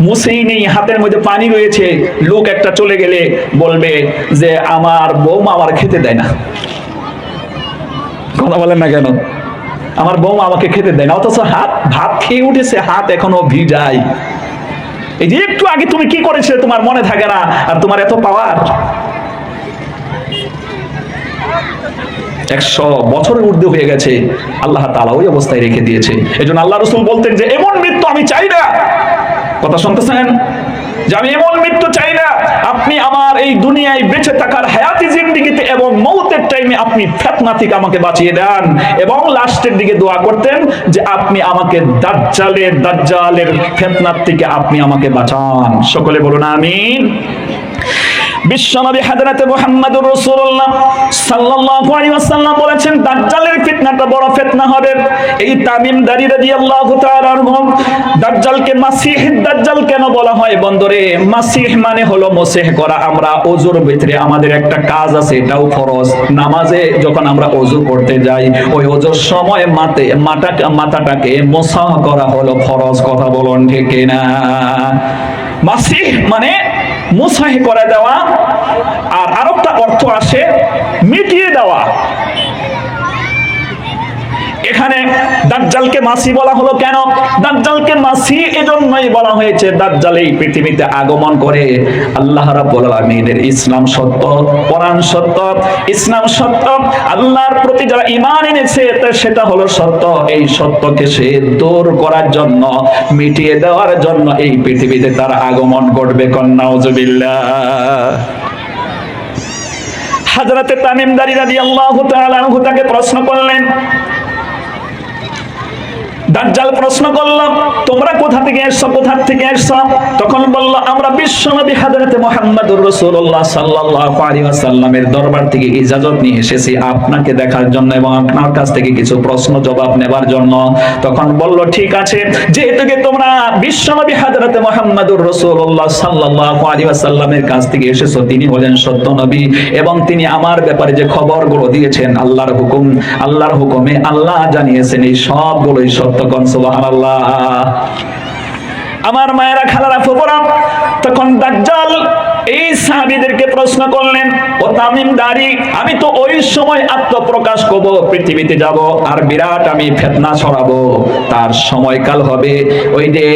মুছেই নেই, হাতের মধ্যে পানি রয়েছে, লোক একটা চলে গেলে বলবে যে আমার বৌমা আমার খেতে দেয় না। কথা বলেন না কেন? আমার বৌমা আমাকে খেতে দেয় না, অথচ ভাত খেয়ে উঠেছে, হাত এখনো ভিজায়। এই যে একটু আগে তুমি কি করেছিলে তোমার মনে থাকে না, আর তোমার এত পাওয়ার। 100 বছরের ঊর্ধ্বে হয়ে গেছে, আল্লাহ তাআলা ওই অবস্থায় রেখে দিয়েছে। এজন্য আল্লাহ রাসূল বলতেন যে এমন মৃত্যু আমি চাই না। কথা শুনতেছেন? যে আমি এমন মৃত্যু চাই না, আপনি আমার এই দুনিয়ায় বেঁচে থাকার হায়াতি জিন্দেগিতে এবং মৌতের টাইমে আপনি ফিতনা থেকে আমাকে বাঁচিয়ে দেন। এবং লাস্টের দিকে দোয়া করতেন যে আপনি আমাকে দাজ্জালের ফিতনা থেকে আপনি আমাকে বাঁচান। সকলে বলুন আমিন। বিশ্বনবী হযরত মুহাম্মদুর রাসূলুল্লাহ সাল্লাল্লাহু আলাইহি ওয়াসাল্লাম বলেছেন, দাজ্জালের ফিতনাটা বড় ফিতনা হবে। এই তামিম দারী রাদিয়াল্লাহু তাআলা আনহু, দাজ্জালকে মাসিহিদ দাজ্জাল কেন বলা হয় বন্ধুরে? মাসিহ মানে হলো মসিহ করা। আমরা ওযুর ভিতরে আমাদের একটা কাজ আছে, এটাও ফরজ। নামাজে যখন আমরা ওযু করতে যাই, ওই ওযুর সময় মাথাটাকে মোসাহ করা হলো ফরজ। কথা বলুন ঠিক কিনা? মাসিহ মানে মুসাহ করে দেওয়া, আর আরেকটা অর্থ আসে মিটিয়ে দেওয়া। এখানে দাজ্জালকে মাসি বলা হলো কেন? দাজ্জালকে মাসি এজন্যই বলা হয়েছে, দাজ্জাল এই পৃথিবীতে আগমন করে। আল্লাহ রাব্বুল আলামিনের ইসলাম সত্য, কোরআন সত্য, ইসলাম সত্য, আল্লাহর প্রতি যারা ঈমান এনেছে সেটা হলো সত্য। এই সত্যকে সে দূর করার জন্য, মিটিয়ে দেওয়ার জন্য এই পৃথিবীতে তার আগমন ঘটবে। নাউযুবিল্লাহ। হযরতে তামিম দারী রাদিয়াল্লাহু তাআলা আনহু তাকে প্রশ্ন করলেন, দাজ্জাল প্রশ্ন করল, তোমরা কোথা থেকে এসছো, কোথা থেকে এসছো? তখন বলল, আমরা বিশ্বনবী হযরতে মুহাম্মদুর রাসূলুল্লাহ সাল্লাল্লাহু আলাইহি ওয়াসাল্লামের দরবার থেকে ইজাজত নিয়ে এসেছি আপনাকে দেখার জন্য এবং আপনার কাছ থেকে কিছু প্রশ্ন জবাব নেবার জন্য। তখন বলল, ঠিক আছে, যেহেতু তোমরা বিশ্বনবী হযরতে মুহাম্মদুর রাসূলুল্লাহ সাল্লাল্লাহু আলাইহি ওয়াসাল্লামের কাছ থেকে এসেছো, তিনি হলেন সত্য নবী এবং তিনি আমার ব্যাপারে যে খবরগুলো দিয়েছেন আল্লাহর হুকুমে আল্লাহ জানিয়েছেন এই সবগুলোই সত্য। সুবহানাল্লাহ। আমার মায়েরা, খালারা, ফুফুরা, তখন দাজ্জাল এই সাহাবীদেরকে প্রশ্ন করলেন, ও তামিম দারী, আমি তো ওই সময় আত্মপ্রকাশ করব, পৃথিবীতে যাব আর বিরাট আমি ফিতনা ছড়াবো, তার সময়কাল হবে ওই যে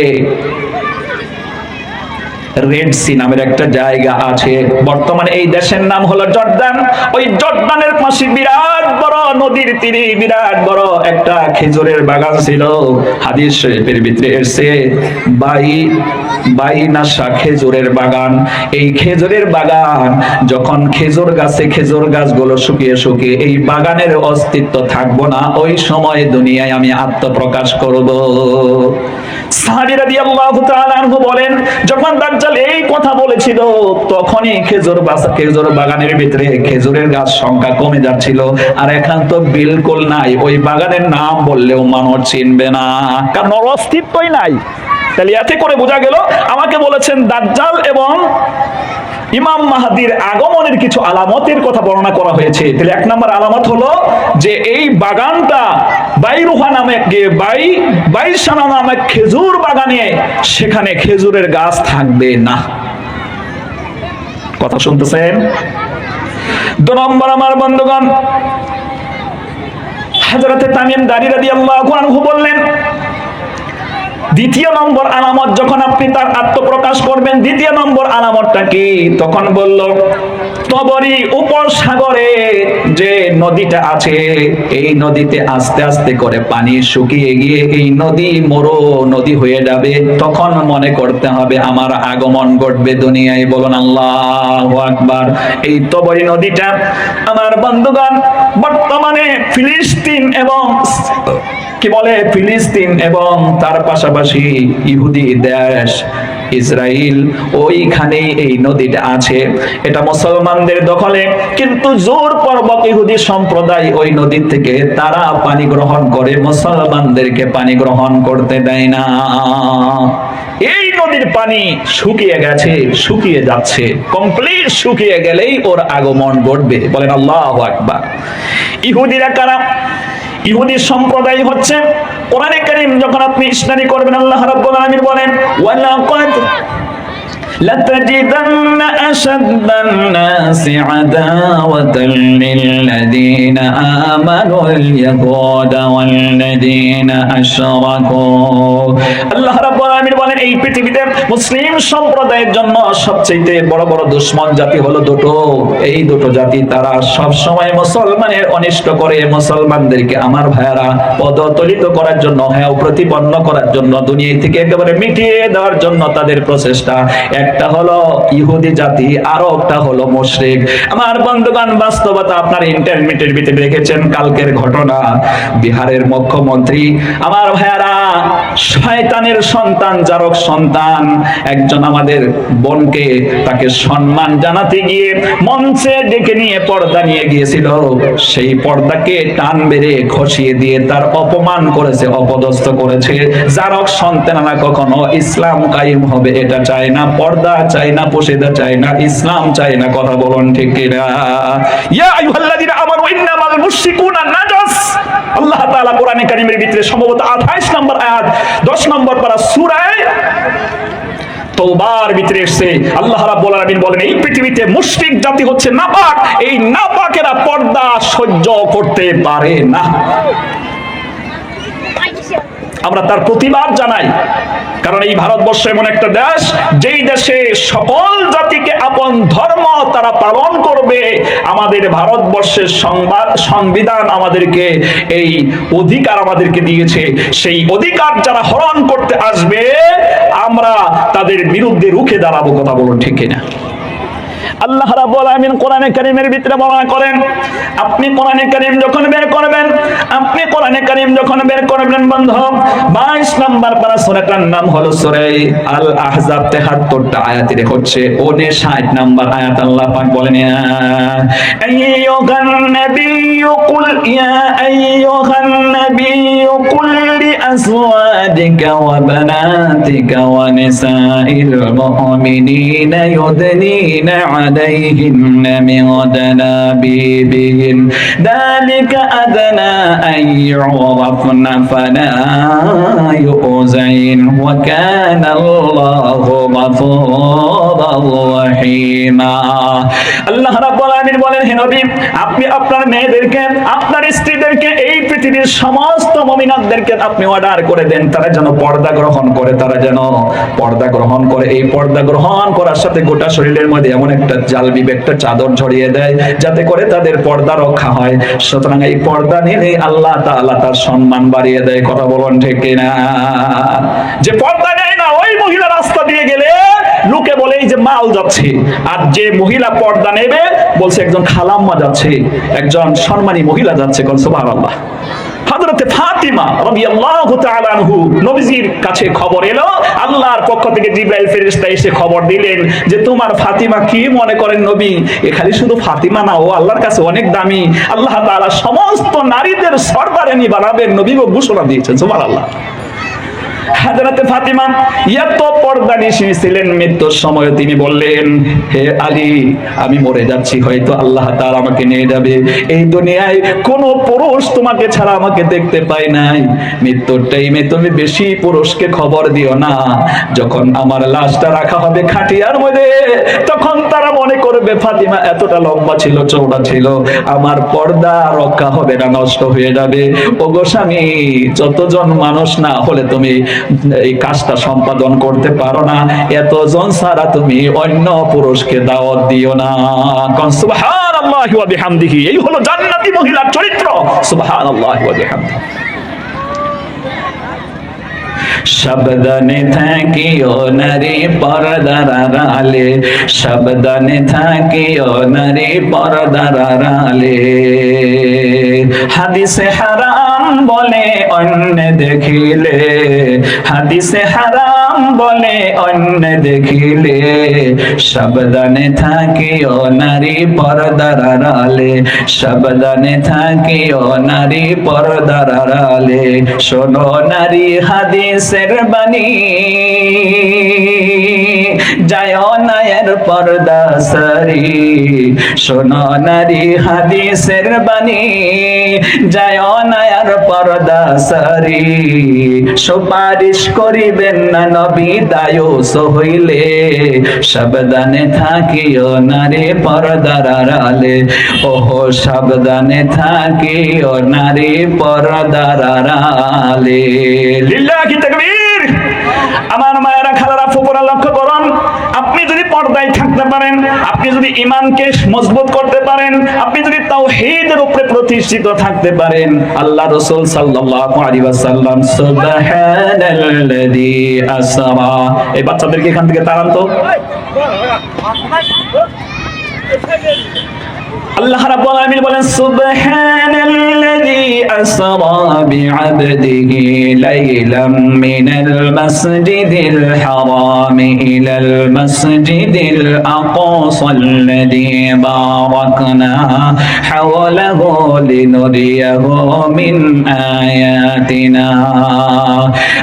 রেড সি নামের একটা জায়গা আছে, বর্তমানে এই দেশের নাম হলো জর্দান। ওই জর্দানের পাশে বিরাট বড় নদীর তীরে বিরাট বড় একটা খেজুরের বাগান ছিল। হাদিস শরীফের ভিতরে এসেছে বাইনাশা খেজুরের বাগান। এই খেজুরের বাগান যখন খেজুর গাছগুলো শুকিয়ে শুকিয়ে এই বাগানের অস্তিত্ব থাকবো না, ওই সময় দুনিয়ায় আমি আত্মপ্রকাশ করব। সাহাবী রাদিয়াল্লাহু তাআলা আনহু বলেন, যখন দাজ্জাল এই কথা বলেছিল তখনই খেজুর বাগানের ভিতরে খেজুরের গাছ সংখ্যা কমে যাচ্ছিল, আর এখন তো বিলকুল নাই। ওই বাগানের নাম বললেও মানুষ চিনবে না, কারণ ওর অস্তিত্বই নাই। তাহলে এতে করে বোঝা গেল, আমাকে বলেছেন দাজ্জাল এবং ইমাম মাহদির আগমনের কিছু আলামতের কথা বর্ণনা করা হয়েছে। তাহলে এক নম্বর আলামত হলো যে এই বাগানটা বাইরুহা নামে বাইশানা নামে খেজুর বাগানে, সেখানে খেজুরের গাছ থাকবে না। কথা শুনতেছেন? 2 নম্বর আমার বন্ধুগণ, হযরতে তামিম দারী রাদিয়াল্লাহু আনহু বললেন, দ্বিতীয় নম্বর আলামত যখন আপনি তার আত্মপ্রকাশ করবেন, দ্বিতীয় নম্বর আলামতটা কি? তখন বলল, তবরি উপসাগরে যে নদীটা আছে এই নদীতে আস্তে আস্তে করে পানি শুকিয়ে গিয়ে এই নদী মরো নদী হয়ে যাবে, তখন মনে করতে হবে আমার আগমন ঘটবে দুনিয়ায়। বলুন আল্লাহু আকবার। এই তবরি নদীটা আমার বন্ধুগণ বর্তমানে ফিলিস্তিন এবং তার পাশাপাশি ইহুদি দেশ ইসরায়েল, ওইখানে এই নদীটা আছে। এটা মুসলমানদের দখলে, কিন্তু জোরপূর্বক ইহুদি সম্প্রদায় ওই নদী থেকে তারা পানি গ্রহণ করে, মুসলমানদেরকে পানি গ্রহণ করতে দেয় না। এই নদীর পানি শুকিয়ে যাচ্ছে, কমপ্লিট শুকিয়ে গেলেই ওর আগমন ঘটবে। বলেন আল্লাহু আকবার। ইহুদিরা কারা? ইহুদি সম্প্রদায় হচ্ছে, কোরআনে কারীম যখন আপনি স্টাডি করবেন আল্লাহ রাব্বুল আলামিন বলেন, ওয়ালাকাদ لَتَجِدَنَّ أَشَدَّ النَّاسِ عَدَاوَةً لِلَّذِينَ آمَنُوا الْيَهُودَ وَالَّذِينَ أَشْرَكُوا। আল্লাহ রাব্বুল আলামিন বলেন, এই পৃথিবীতে মুসলিম সম্প্রদায়ের জন্য সবচেয়ে বড় বড় দুশমন জাতি হলো দুটো। এই দুটো জাতি তারা সব সময় মুসলমানের অনিষ্ট করে, মুসলমানদেরকে আমার ভাইয়ারা পদতলিত করার জন্য, হ্যাঁ প্রতিপন্ন করার জন্য, দুনিয়া থেকে একেবারে মিটিয়ে দেওয়ার জন্য তাদের প্রচেষ্টা। একটা হলো ইহুদি জাতি, আরো একটা হলো মুশরিক। আমার বন্ধুগণ, বাস্তবতা আপনার ইন্টারনেটের ভিতরে দেখেছেন কালকের ঘটনা। বিহারের মুখ্যমন্ত্রী আমার ভাইয়ারা শয়তানের সন্তান, জারক সন্তান, একজন আমাদের বোনকে তাকে সম্মান জানাতে গিয়ে মঞ্চে ডেকে নিয়ে পর্দা নিয়ে গিয়েছিল। সেই পর্দাকে টান বেড়ে খসিয়ে দিয়ে তার অপমান করেছে, অপদস্থ করেছে। জারক সন্তানরা কখনো ইসলাম কায়েম হবে এটা চায় না, পর্দা চায় না, পোশিদা চায় না, ইসলাম চায় না। কথা বলুন ঠিক কিনা? ইয়া আইয়ুহাল্লাযীনা আমানু ইন্নামাল মুশরিকুনা নাজাস। আল্লাহ তাআলা কোরআনে কারীমের ভিতরে সম্ভবত 28 নম্বর আয়াত 10 নম্বর পারা সূরা তওবার ভিতরে এসেছে। আল্লাহ রাব্বুল আলামিন বলেন, এই পৃথিবীতে মুশরিক জাতি হচ্ছে নাপাক, এই নাপাকেরা পর্দা সহ্য করতে পারে না। আমরা তার প্রতিবাদ জানাই, কারণ এই ভারতবর্ষ এমন একটা দেশ, যেই দেশে সকল জাতিকে আপন ধর্ম তারা পালন করবে। আমাদের ভারতবর্ষের সংবিধান আমাদেরকে এই অধিকার আমাদেরকে দিয়েছে। সেই অধিকার যারা হরণ করতে আসবে আমরা তাদের বিরুদ্ধে রুখে দাঁড়াবো। কথা বলুন ঠিক কিনা? আল্লাহ রাব্বুল আলামিন কোরআনে কারীমের ভিতরে বর্ণনা করেন, আপনি কোরআনে কারীম যখন বের করবেন, আপনি কোরআনে কারীম যখন বের করবেন বন্ধু, 22 নম্বর পারা সূরাটার নাম হলো সূরা আল আহজাব, 73টা আয়াতের হচ্ছে 59 নম্বর আয়াত। আল্লাহ পাক বলেন, ইয়া আইয়ুহান নাবিয়্যু কুল, ইয়া আইয়ুহান নাবিয়্যু কুল লিআজওয়াজিকা ওয়া বানাতিকা ওয়া নিসাইল মুমিনিনা ইউদনিনা আলাইহিন্না মিন জালাবিবিহিন যালিকা আদনা আন ইউরাফনা ফালা ইউযাইন ওয়া কানা আল্লাহু গফুরার রহিমা। আল্লাহ রাব্বুল আলামিন বলেন, হে নবী, আপনি আপনার মেয়েদেরকে, আপনার স্ত্রীদেরকে, এই পৃথিবীর সমস্ত মুমিনাতদেরকে আপনি অর্ডার করে দেন, তারা যেন পর্দা গ্রহণ করে, তারা যেন পর্দা গ্রহণ করে। এই পর্দা গ্রহণ করার সাথে গোটা শরীরের মধ্যে এমন একটা জালবিব, একটা চাদর ছড়িয়ে দেয় যাতে করে তাদের পর্দা রক্ষা হয়। সুতরাং এই পর্দা নিলে আল্লাহ তাআলা তার সম্মান বাড়িয়ে দেয়। কথা বলুন ঠিক কিনা? যে পর্দা নেয় না, ওই মহিলা রাস্তা দিয়ে গেলে লোকে বলে এই যে মাল যাচ্ছে, আর যে মহিলা পর্দা নেবে বলছে একজন খালাম্মা যাচ্ছে, একজন সম্মানী মহিলা যাচ্ছে। কোন সুবহানাল্লাহ। হযরতে ফাতিমা রাদিয়াল্লাহু তাআলা আনহু নবীজির কাছে খবর এলো, আল্লাহর পক্ষ থেকে জিবরাইল ফেরেশতা এসে খবর দিলেন যে তোমার ফাতিমা কি মনে করেন নবী, এখানে শুধু ফাতিমা না, ও আল্লাহর কাছে অনেক দামি, আল্লাহ তাআলা সমস্ত নারীদের সরদারানি বানাবেন, নবী ঘোষণা দিয়েছেন। সুবহানাল্লাহ। হযরতে ফাতিমা এত পর্দানিশী ছিলেন, মৃত্যুর সময় তিনি বললেন, হে আলী, আমি মরে যাচ্ছি, হয়তো আল্লাহ তাআলা আমাকে নিয়ে যাবে, এই দুনিয়ায় কোন পুরুষ তোমাকে ছাড়া আমাকে দেখতে পায় নাই, মৃত্যুর টাইমে তুমি বেশি পুরুষকে খবর দিও না, যখন আমার লাশটা রাখা হবে খাটিয়ার মধ্যে, তখন তারা মনে করবে ফাতিমা এতটা লম্বা ছিল, চওড়া ছিল, আমার পর্দা রক্ষা হবে না, নষ্ট হয়ে যাবে। ওগো স্বামী, যতজন মানুষ না হলে তুমি এই কাজটা সম্পাদন করতে পারো না, এতজন ছাড়া তুমি অন্য পুরুষকে দাওয়াত দিও না। সুবহানাল্লাহি ওয়া বিহামদিহি। এই হলো জান্নাতি মহিলার চরিত্র। সুবহানাল্লাহি ওয়া বিহামদিহি। সাবধানে থাকিও নারী পর্দার আড়ালে, সাবধানে থাকিও নারী পর্দার আড়ালে, হাদিসে হারাম বলে অন্য দেখিলে, হাদিসে হারাম বলে অন্য দেখিলে, সাবধানে থাকিও নারী পর্দার আড়ালে, সাবধানে থাকিও নারী পর্দার আড়ালে, শোনো নারী হাদিসের বাণী, যায় নায়ের পর্দা সারি, শোনো নারী হাদিসের বাণী, যায় নায়ের পর্দা সারি, সুপারিশ করিবেন না নবী দায়ুস হইলে, সাবধানে থাকিও নারী পর্দার আড়ালে, ওহো সাবধানে থাকিও নারী পর্দার আড়ালে। লিল্লাহি তাকবীর। আমার মায়েরা, খালারা, ফুপুরা, লক্ষ্য করুন, আপনি যদি পর্দায় থাকতে পারেন, আপনি যদি ঈমানকে মজবুত করতে পারেন, আপনি যদি তাওহীদের উপরে প্রতিষ্ঠিত থাকতে পারেন, আল্লাহ রাসূল সাল্লাল্লাহু আলাইহি ওয়াসাল্লাম সুবহানাল্লাযী আসরা, এই বাচ্চাদেরকে এখান থেকে তাড়ান তো। আল্লাহ রাব্বুল আলামিন বলেন, সুবহানাল্লাযী আসরা বিআবদিহি লাইলাম মিনাল মাসজিদিল হারাম ইলাল মাসজিদিল আকসাল্লাযী বারাকনা হাওলাহু লিনুরিয়াহু মিন আয়াতিনা।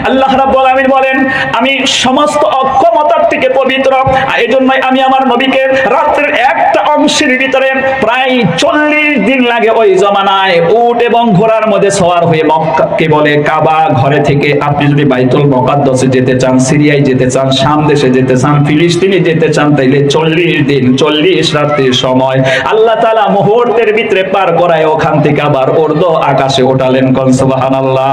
আল্লাহ রাব্বুল আলামিন বলেন, আমি সমস্ত অক্ষমতার থেকে পবিত্র, এজন্যই আমি আমার নবীকে রাত্রের একটা অংশের ভিতরে প্রায় 40 দিন লাগে ওই জমানায় উট এবং ঘোড়ার মধ্যে সওয়ার হয়ে মক্কাকে বলে কাবা ঘরে থেকে আপনি যদি বাইতুল মুকাদ্দাসে যেতে চান, সিরিয়ায় যেতে চান, শাম দেশে যেতে চান, ফিলিস্তিনে যেতে চান, তাইলে 40 দিন 40 রাতের সময় আল্লাহ তাআলা মুহূর্তের ভিতরে পার করায় ওখান থেকে আবার উর্দু আকাশে ওঠালেন। কোন সুবহানাল্লাহ।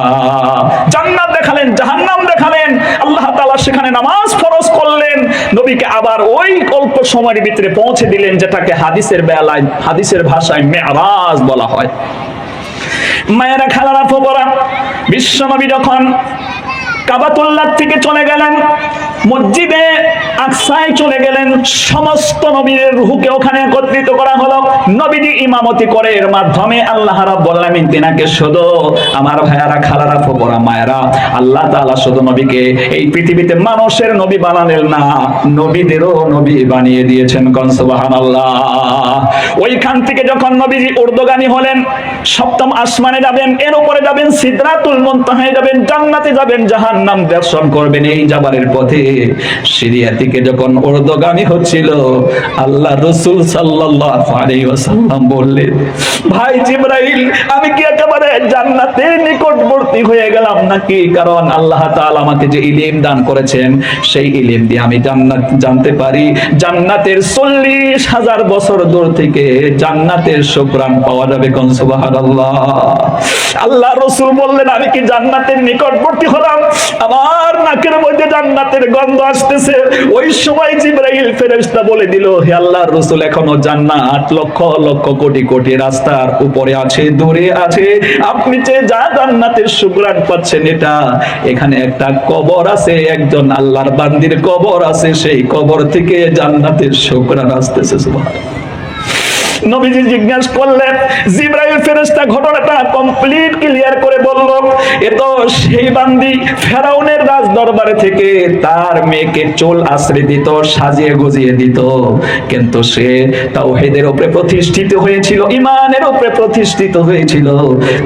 জান্নাত দেখালেন, জাহান্নাম দেখালেন, আল্লাহ তাআলা সেখানে নামাজ ফরজ করলেন, নবীকে আবার ওই অল্প সময়ের ভিতরে পৌঁছে দিলেন, যেটাকে হাদিসের বেলায়, হাদিসের ভাষায় মেরাজ বলা হয়। মায়েরা, খালারা, ফুপুরা, বিশ্বনবী যখন কাবাতুল্লাহ থেকে চলে গেলেন, মসজিদে আকসায় চলে গেলেন, সমস্ত নবীর রূহকে ওখানে একত্রিত করা হলো, নবীজি ইমামতি করে, এর মাধ্যমে আল্লাহ রাব্বুল আলামিন তিনাকে শুধু, আমার ভাইয়ারা, খালারা, ফুফারা, মায়েরা, আল্লাহ তাআলা শুধু নবীকে এই পৃথিবীতে মানুষের নবী বানালেন না, নবীদেরও নবী বানিয়ে দিয়েছেন। কোন সুবহানাল্লাহ। ওইখান থেকে যখন নবীজি উর্দুগামী হলেন, সপ্তম আসমানে যাবেন, এর উপরে যাবেন, সিদরাতুল মুনতাহায় যাবেন, জান্নাতে যাবেন, জাহান্নাম দর্শন করবেন, এই যাবারের পথে সিরিয়া থেকে যখন উর্দুগামী হচ্ছিল, আল্লাহ রাসূল সাল্লাল্লাহু আলাইহি ওয়াসাল্লাম বললেন, ভাই জিবরাইল, আমি কি একেবারে জান্নাতের নিকটবর্তী হয়ে গেলাম নাকি? কারণ আল্লাহ তাআলা আমাকে যে ইলম দান করেছেন, সেই ইলম দিয়ে আমি জান্নাত জানতে পারি। জান্নাতের 40,000 বছর দূর থেকে জান্নাতের সুঘ্রাণ পাওয়া যাবে। কোন সুবহানাল্লাহ। আল্লাহ রাসূল বললেন, আমি কি জান্নাতের নিকটবর্তী হলাম? আমার নাকের মধ্যে জান্নাতের গন্ধ আসতেছে। ওই সময় জিবরাইল ফেরেশতা বলে দিল, হে আল্লাহর রাসূল, এখনো জান্নাত লক্ষ লক্ষ কোটি কোটি রাস্তার উপরে আছে, দূরে আছে। আপনি যে যা জান্নাতের সুঘ্রাণ পাচ্ছেন, এটা এখানে একটা কবর আছে, একজন আল্লাহর বান্দির কবর আছে, সেই কবর থেকে জান্নাতের সুঘ্রাণ আসতেছে। সুবহানাল্লাহ। নবীজি জিজ্ঞাসা করলেন, জিবরাইল ফেরেশতা ঘটনাটা কমপ্লিট ক্লিয়ার করে বলল, এ তো সেই বান্দি ফেরাউনের রাজ দরবারে থেকে তার মেয়েকে চুল আশ্রয় দিত, সাজিয়ে গুজিয়ে দিত, কিন্তু সে তাওহীদের উপরে প্রতিষ্ঠিত হয়েছিল, ঈমানের উপরে প্রতিষ্ঠিত হয়েছিল।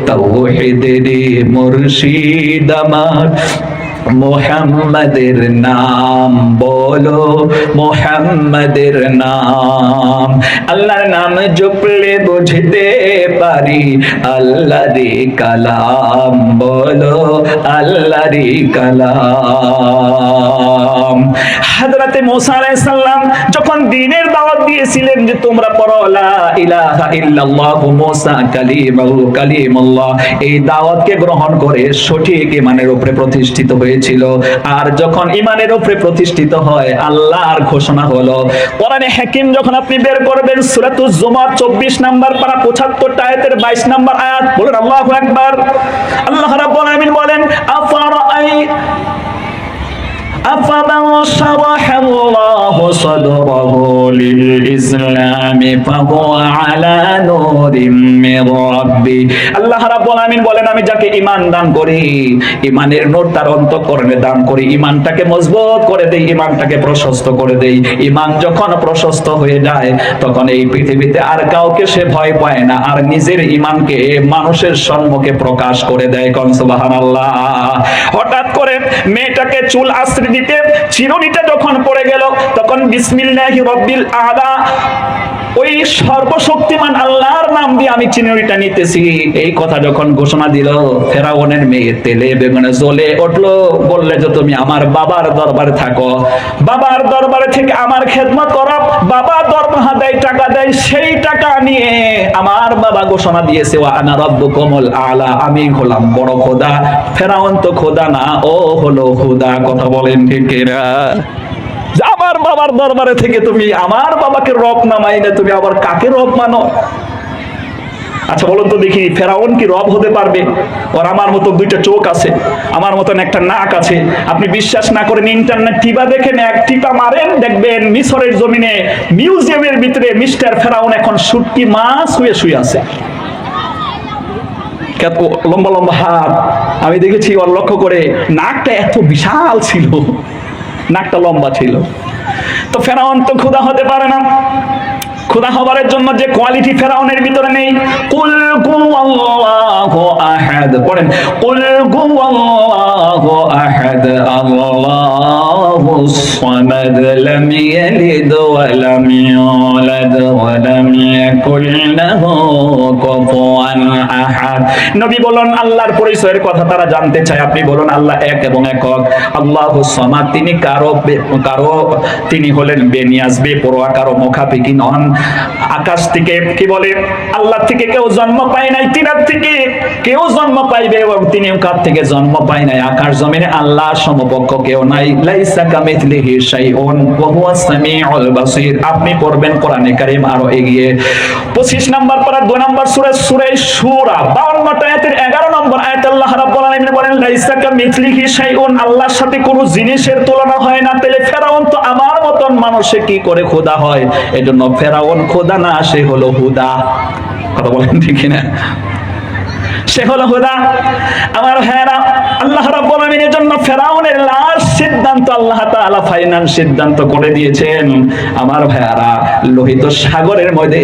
তাওহীদের মুর্শিদ আমার মোহাম্মদের নাম বলো, মোহাম্মদের নাম। আল্লাহর নাম জপলে বুঝতে পারি আল্লাহরই কালাম বলো, আল্লাহরই কালাম। হযরতে মুসা আলাইহিস সালাম যখন দ্বীনের দাওয়াত দিয়েছিলেন যে তোমরা পড়ো লা ইলাহা ইল্লাল্লাহু মুসা কালিমুল্লাহ, এই দাওয়াতকে গ্রহণ করে সঠিক ঈমানের উপরে প্রতিষ্ঠিত হয়েছিল। আর যখন ঈমানের উপরে প্রতিষ্ঠিত হয়, আল্লাহর ঘোষণা হলো, কোরআনে হাকিম যখন আপনি বের করবেন, সূরাতুজ জুমার 24 নাম্বার পারা 75 আয়াতের 22 নাম্বার আয়াত, বলেন আল্লাহু আকবার। আল্লাহ রাব্বুল আলামিন বলেন, أفمن شرح الله صدره للإسلام فهو على نور من ربه। আল্লাহ রাব্বুল আলামিন বলেন, আমি যাকে ঈমান দান করি, ঈমানের নূর তার অন্তঃকরণে দান করি, ঈমানটাকে মজবুত করে দেই, ঈমানটাকে প্রশস্ত করে দেই। ঈমান যখন প্রশস্ত হয়ে যায়, তখন এই পৃথিবীতে আর কাউকে সে ভয় পায় না, আর নিজের ঈমানকে মানুষের সম্মুখে প্রকাশ করে দেয়। কোন সুবহানাল্লাহ। হঠাৎ করে মেয়েটাকে চুল আশ্রয় দিতে চিরুনিটা যখন পড়ে গেল, তখন বিসমিল্লাহি রাব্বিল আলা, ওই সর্বশক্তিমান আল্লাহর নাম দিয়ে আমি চিরুনিটা নিতেছি, এই কথা যখন ঘোষণা দিল, ফেরাউনের মেয়ে তেলে বেগুনে জ্বলে উঠলো। বললে যে তুমি আমার বাবার দরবারে থাকো, বাবার দরবারে থেকে আমার খেদমত করো, বাবা দরমাহা দেয়, টাকা দেয়, সেই টাকা নিয়ে আমার বাবা ঘোষণা দিয়েছে, ওয়া আনা রাব্বুকুমুল আলা, আমি হলাম বড় খোদা। ফেরাউন তো খোদা না, ও হলো খোদা। কথা বলেন ঠিক কিনা? আমার বাবার দরবারে থেকে তুমি আমার বাবাকে রব না মাইনে তুমি আবার কাকে রব মানো? আচ্ছা বলুন তো দেখি, ফেরাউন কি রব হতে পারবে? ওর আমার মতো দুইটা চোখ আছে, আমার মতন একটা নাক আছে। আপনি বিশ্বাস না করেন, ইন্টারনেট টিপা দেখেন, এক টিপা মারেন, দেখবেন মিশরের জমিনে মিউজিয়ামের ভিতরে মিস্টার ফেরাউন এখন শুটকি মাছ শুয়ে শুয়ে আছে। লম্বা লম্বা হাত, আমি দেখেছি ওর লক্ষ্য করে, নাকটা এত বিশাল ছিল, নাকটা লম্বা ছিল। তো ফেরাউন তো খোদা হতে পারে না। খোদা হবার জন্য যে কোয়ালিটি ফেরাউনের ভিতরে নেই, কুল হুয়াল্লাহু আহাদ, পড়েন কুল হুয়াল্লাহু আহাদ আল্লাহুস সামাদ লাম ইয়ালিদ ওয়া লাম ইউলাদ ওয়া লাম ইয়াকুল লাহু কুফুয়ান আহাদ। নবী বলেন, আল্লাহর পরিচয়ের কথা তারা জানতে চায়, আপনি বলুন আল্লাহ এক এবং একক। আল্লাহুস সামাদ, তিনি কারো তিনি হলেন বেনিয়াজ, বেপরোয়া, কারো মুখাপেক্ষী নন। আকাশ থেকে কি বলে, আল্লাহ থেকে কেউ জন্ম পায় নাই, তিনার থেকে কেউ জন্ম পাইবে এবং তিনি কার থেকে জন্ম পায় নাই। আকাশ জমিনে আল্লাহ সমপক্ষ কেউ নাই। লাইসা কামিথলিহি কামিথলিহি শাইউন ওয়া হুয়াস সামিউল বাসীর। আপনি পড়বেন কোরআনে কারীম আরো এগিয়ে 25 নম্বর পারা 2 নম্বর সূরা সূরা শূরা 52 আয়াতের 11 নম্বর আয়াতে আল্লাহ রাব্বুল আলামিন বলেন লাইসা কামিথলিহি শাইউন, আল্লাহর সাথে কোনো জিনিসের তুলনা হয় না। তাহলে ফেরাউন তো আমার মতন মানুষে কি করে খোদা হয়? এজন্য ফেরাউন খোদা না, সে হলো হুদা। কথা বলেন ঠিক না? সে হলো হুদা। আমার ভাইয়েরা, আল্লাহ রাব্বুল আলামিনের জন্য ফেরাউনের লাস্ট সিদ্ধান্ত আল্লাহ তাআলা ফাইনাল সিদ্ধান্ত করে দিয়েছেন। আমার ভাইয়েরা, লোহিত সাগরের মধ্যে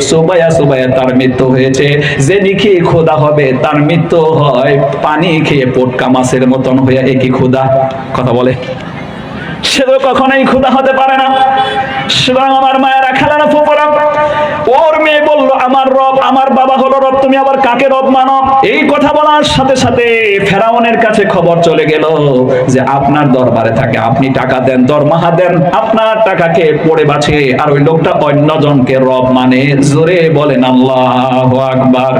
সুবাইয়া সুবাইয়া তার মৃত্যু হয়েছে। যে নিখি খোদা হবে তার মৃত্যু হয় পানি খেয়ে পটকা মাছের মতন হয়ে। একই খোদা। কথা বলে, সে তো কখনোই খোদা হতে পারে না। সুতরাং আমার মায়েরা, খেলানা ফুপুরা, ওর মেয়ে বলল আমার রব, আমার বাবা হলো রব, তুমি আবার কাকে রব মানো? এই কথা বলার সাথে সাথে ফেরাউনের কাছে খবর চলে গেল যে আপনার দরবারে থাকে, আপনি টাকা দেন, দরমাহা দেন, আপনার টাকাকে পড়ে বাঁচে, আর ওই লোকটা অন্যজনকে রব মানে। জোরে বলেন আল্লাহু আকবার।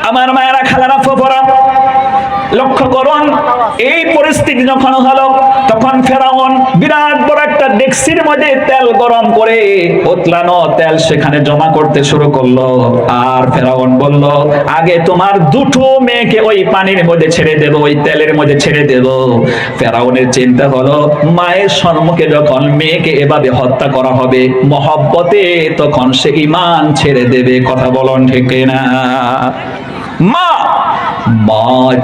আমার মায়েরা, খেলানা ফুপুরা, লক্ষ্য করুন, এই পরিস্থিতি যখন হলো তখন ফেরাউন বিরাট বড় একটা ডেক্সির মধ্যে তেল গরম করে উতলানো তেল সেখানে জমা করতে শুরু করলো। আর ফেরাউন বলল, আগে তোমার দুটো মেয়েকে ওই পানির মধ্যে ছেড়ে দেব, ওই তেলের মধ্যে ছেড়ে দেব। ফেরাউনের চিন্তা হলো, মায়ের সম্মুখে যখন মেয়েকে এভাবে হত্যা করা হবে, মহব্বতে তখন সে ঈমান ছেড়ে দেবে। কথা বলুন ঠিক না? মা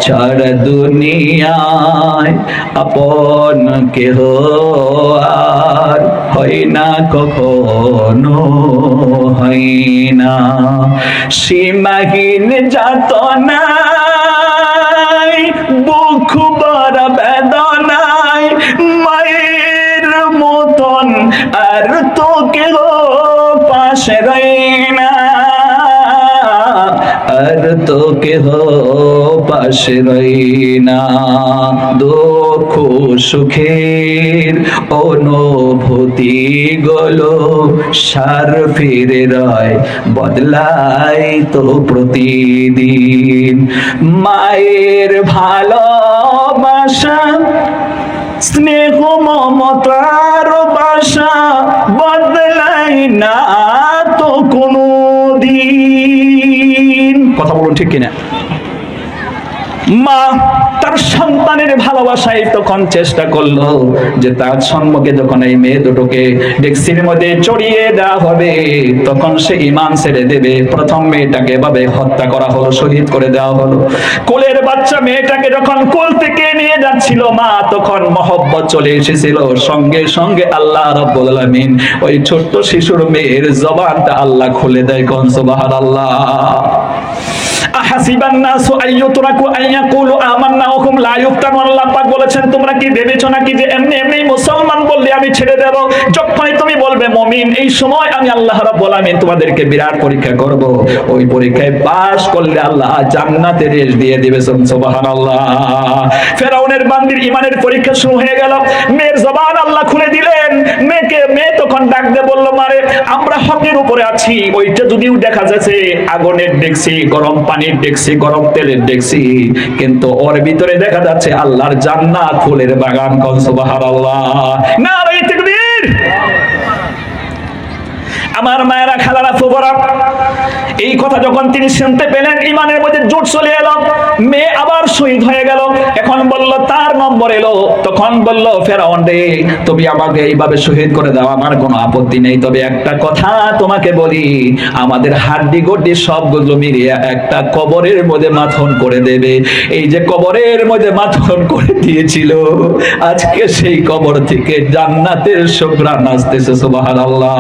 ছাড়া দুনিয়ায় আপন কেহ আর হয় না, কখনো হয় না। সীমাহীন যাতনায় বুক ভরা বেদনায় মায়ের মতন আর তো কেহ পাশে রয় না, আর তো কেহ পাশে রই না। দুঃখ সুখের অনুভূতি গুলো সার ফিরে রয়, বদলায় তো প্রতিদিন। মায়ের ভালোবাসা, স্নেহ মমতার বাসা বদলায় না তো কোনো দিন। কথা বলুন ঠিক কিনা? মা তার সন্তানের ভালোবাসায় তখন চেষ্টা করলো যে তার সম্মুখে যখন এই মেয়ে দুটোকে ডেক্সির মধ্যে চড়িয়ে দেওয়া হবে তখন সে ঈমান ছেড়ে দেবে। প্রথম মেয়েটাকে এভাবে হত্যা করা হলো, শহীদ করে দেওয়া হলো। কোলের বাচ্চা মেয়েটাকে যখন কোল থেকে নিয়ে যাচ্ছিল মা, তখন মহব্বত চলে এসেছিল। সঙ্গে সঙ্গে আল্লাহ রাব্বুল আলামিন ওই ছোট্ট শিশুর মেয়ের জবানটা আল্লাহ খুলে দেয়। কোন সুবহানাল্লাহ। আহাসিবান নাসু আইয়ুতরাকু আইয়াকুলু আমান্না ওয়া হুম লা ইফতানুন। আল্লাহ পাক বলেছেন, তোমরা কি ভেবেছো নাকি যে এমনি এমনি মুসলমান বললে আমি ছেড়ে দেব? যখনই তুমি বলবে মুমিন, এই সময় আমি আল্লাহ রাব্বুল আলামিন তোমাদেরকে বিরাট পরীক্ষা করব। ওই পরীক্ষায় পাস করলে আল্লাহ জান্নাতের রেশ দিয়ে দিবে। সুবহানাল্লাহ। ফেরাউনের বান্দির ঈমানের পরীক্ষা শুরু হয়ে গেল। মেয়ের জবান আল্লাহ খুলে দিলেন। মেয়ে তখন ডাক দিয়ে বলল, মারে আমরা হকের উপরে আছি। ওইটা যদিও দেখা যাচ্ছে আগুনের ডেকসি, গরম পানির ডেকসি, গরম তেলের ডেকসি, কিন্তু ওর ভিতরে দেখা যাচ্ছে আল্লাহর জান্নাত, ফুলের বাগান। কোন সুবহানাল্লাহ। নারে তাকবীর। আমার মায়েরা, খালারা, ফুফারা, এই কথা যখন তিনি শুনতে পেলেন ঈমানের মধ্যে জোর চলে এলো। মেয়ে আবার শহীদ হয়ে গেল। এখন বলল তার নম্বর এলো। তখন বলল, ফেরাউন রে, তুমি আমাকে এইভাবে শহীদ করে দাও, আমার কোনো আপত্তি নেই, তবে একটা কথা তোমাকে বলি, আমাদের হাড্ডি গড্ডি সবগুলো মিলিয়ে একটা কবরের মধ্যে মাথন করে দেবে। এই যে কবরের মধ্যে মাথন করে দিয়েছিল, আজকে সেই কবর থেকে জান্নাতের সুঘ্রাণ আসতেছে। সুবহানাল্লাহ।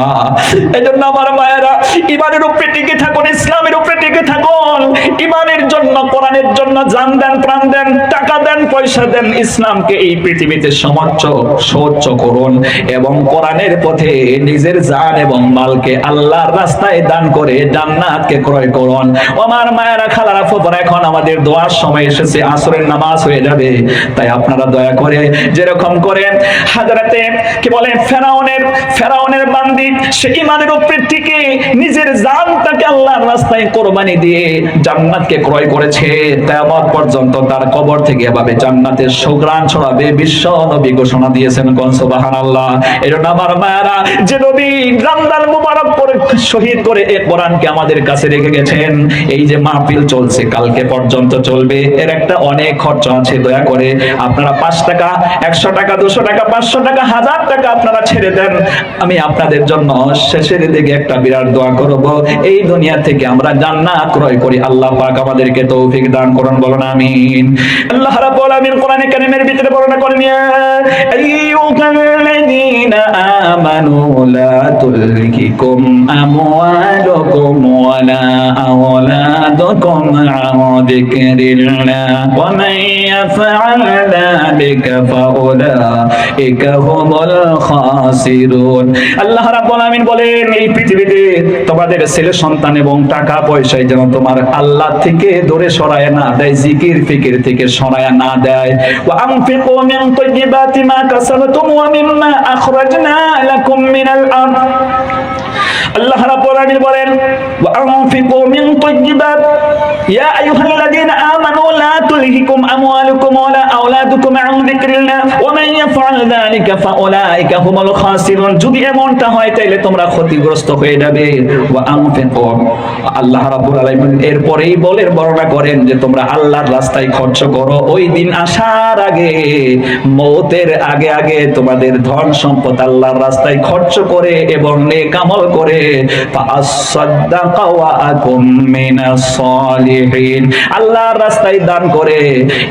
এজন্য আমার মায়েরা, ঈমানের উপরে টিকে থাকুন, ইসলামের উপরে টিকে থাকুন। ঈমানের জন্য, কোরআনের জন্য জান দেন, প্রাণ দেন, টাকা দেন, পয়সা দেন। ইসলামকে এই পৃথিবীতে সর্বোচ্চ করুন এবং কোরআনের পথে নিজের জান এবং মালকে আল্লাহর রাস্তায় দান করে জান্নাতকে ক্রয় করুন। আমার মায়েরা, খালারা, ফুফারা, এখন আমাদের দোয়ার সময় এসেছে। আসরের নামাজ হয়ে যাবে, তাই আপনারা দয়া করে যেরকম করে হাজরাতে কি বলে ফেরাউনের বান্দি সে ঈমানের উপরে টিকে নিজের জানটাকে আল্লাহ আল্লাহর রাস্তায় কোরবানি দিয়ে জান্নাতকে ক্রয় করেছে, কিয়ামত পর্যন্ত তার কবর থেকে এভাবে জান্নাতের সুঘ্রাণ ছড়াবে বিশ্ব নবী ঘোষণা দিয়েছেন। কোন সুবহানাল্লাহ। এজন্য আমার মায়েরা, যে নবী রমজান মুবারক করে শহীদ করে এই কোরআনকে আমাদের কাছে রেখে গেছেন, এই যে মাহফিল চলছে কালকে পর্যন্ত চলবে, এর একটা অনেক খরচ আছে। দয়া করে আপনারা 5 টাকা, 100 টাকা, 200 টাকা, 500 টাকা, 1000 টাকা আপনারা ছেড়ে দেন। আমি আপনাদের জন্য শেষের দিকে একটা বিরাট দোয়া করব, এই দুনিয়া থেকে আমরা জান্নাত ক্রয় করি। আল্লাহ পাক আমাদেরকে তৌফিক দান করুন, বলুন আমিন। আল্লাহ রাব্বুল আলামিন কোরআনে কারীমের ভিতরে বর্ণনা করেন, ইয়া আইয়ুহাল্লাযীনা আমানু লা তুলহিকুম আমওয়ালুকুম ওয়ালা আওলাদুকুম আন যিকরিল্লাহ ওয়া মান ইয়াফআল যালিকা ফাউলাইকা হুমুল খাসিরুন। আল্লাহ রাব্বুল আলামিন বলেন, এই পৃথিবীতে তোমাদের ছেলে সন্তান এবং টাকা পয়সায় যেন তোমার আল্লাহ থেকে দূরে সরায় না দেয়, জিকির ফিকির থেকে সরায় না দেয়। ওয়া আনফিকু মিন তাইয়্যিবাতি মা কাসাবতুম ওয়া মিম্মা আখরাজনা লাকুম মিনাল আরদ। আল্লাহ রাব্বুল আলামিন বলেন, ওয়া আনফিকু মিন তাইয়্যিবাত ইয়া আইয়ুহাল্লাযীনা আমানু লা তুলহিকুম আমওয়ালুকুম ওয়া লা আওলাদুকুম আন যিকরিল্লাহ ওয়া মান ইয়াফআল যালিকা ফাউলাইকা হুমুল খাসিরুন। যদি এমনটা হয় তাহলে তোমরা ক্ষতিগ্রস্ত হয়ে যাবে। ওয়া আনফিকু, আল্লাহ রাব্বুল আলামিন এরপরেই বর্ণনা করেন যে তোমরা আল্লাহর রাস্তায় খরচ করো। ওই দিন আসার আগে, মওতের আগে আগে তোমাদের ধন সম্পদ আল্লাহর রাস্তায় খরচ করে এবং নেক আমল করে ফাসাদদাকা ওয়া আকুম মিনাস সালিহিন, আল্লাহর রাস্তায় দান করে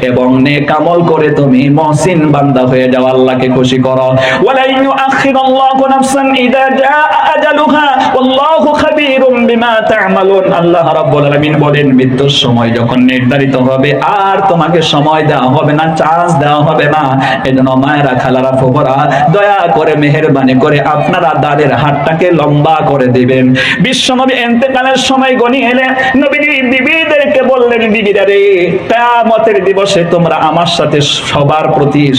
এবং নেক আমল করে তুমি মুহসিন বান্দা হয়ে যাও, আল্লাহকে খুশি করো। ওয়ালা ইউআখিরুল্লাহু নাফসান ইযা জাআ আজালুহা ওয়াল্লাহু খাবীরুম বিমা তা'মালুন। আল্লাহ রাব্বুল আলামিন বলেন, মৃত্যুর সময় যখন নির্ধারিত হবে আর তোমাকে সময় দেওয়া হবে না, চান্স দেওয়া হবে না। এজন্য মায়েরা, খালারা, ফুফারা, দয়া করে মেহেরবানি করে আপনারা দাঁড়ের হাতটাকে লম্বা করে দিবেন। বিশ্বনবী ইন্তেকালের সময় গনি এলে নবীজি বিবিদেরকে বললেন, বিবিরা রে, কিয়ামতের দিবসে তোমরা আমার সাথে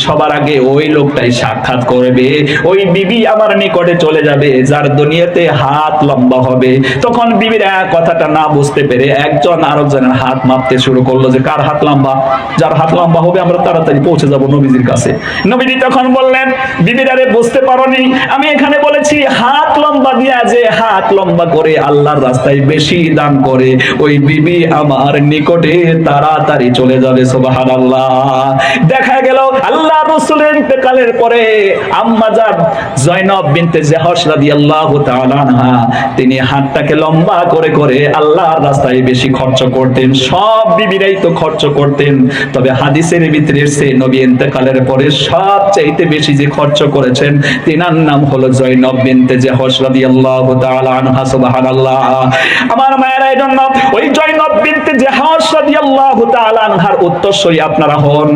সবার আগে ওই লোকটাই সাক্ষাৎ করবে, ওই বিবি আমার নিকটে চলে যাবে যার দুনিয়াতে হাত লম্বা হবে। তখন বিবিরা কথাটা না বুঝতে পেরে একজন আরেকজনের হাত মাপতে শুরু করলো যে কার হাত লম্বা, যার হাত লম্বা হবে আমরা তাড়াতাড়ি পৌঁছে যাব নবীজির কাছে। নবীজি তখন বললেন, বিবিরা রে, বুঝতে পারোনি, আমি এখানে বলেছি হাত লম্বা দিয়া যে হাত লম্বা করে আল্লাহর রাস্তায় বেশি দান করে, ওই বিবি আমার নিকটে তাড়াতাড়ি চলে যাবে। সুবহানাল্লাহ। দেখা গেল আল্লাহ রাসূলের ইন্তেকালের পরে আম্মা জান জয়নব বিনতে জাহশ রাদিয়াল্লাহু তাআলা আনহা, তিনি হাতটাকে লম্বা করে করে আল্লাহর রাস্তায় বেশি খরচ করতেন। সব বিবিরাই তো খরচ করতেন, তবে হাদিসের ভিতরে এসেছে নবী ইন্তেকালের পরে সবচাইতে বেশি যে খরচ করেছেন তিনার নাম হলো জয়নব বিনতে জাহশ রাদিয়াল্লাহু তাআলা আনহা। সুবহানাল্লাহ। আমার মায়েরা, এই জন্য ওই জয়নব বিনতে জাহশ রাদিয়াল্লাহু তাআলা আনহার উত্তরসূরি আপনারা হন।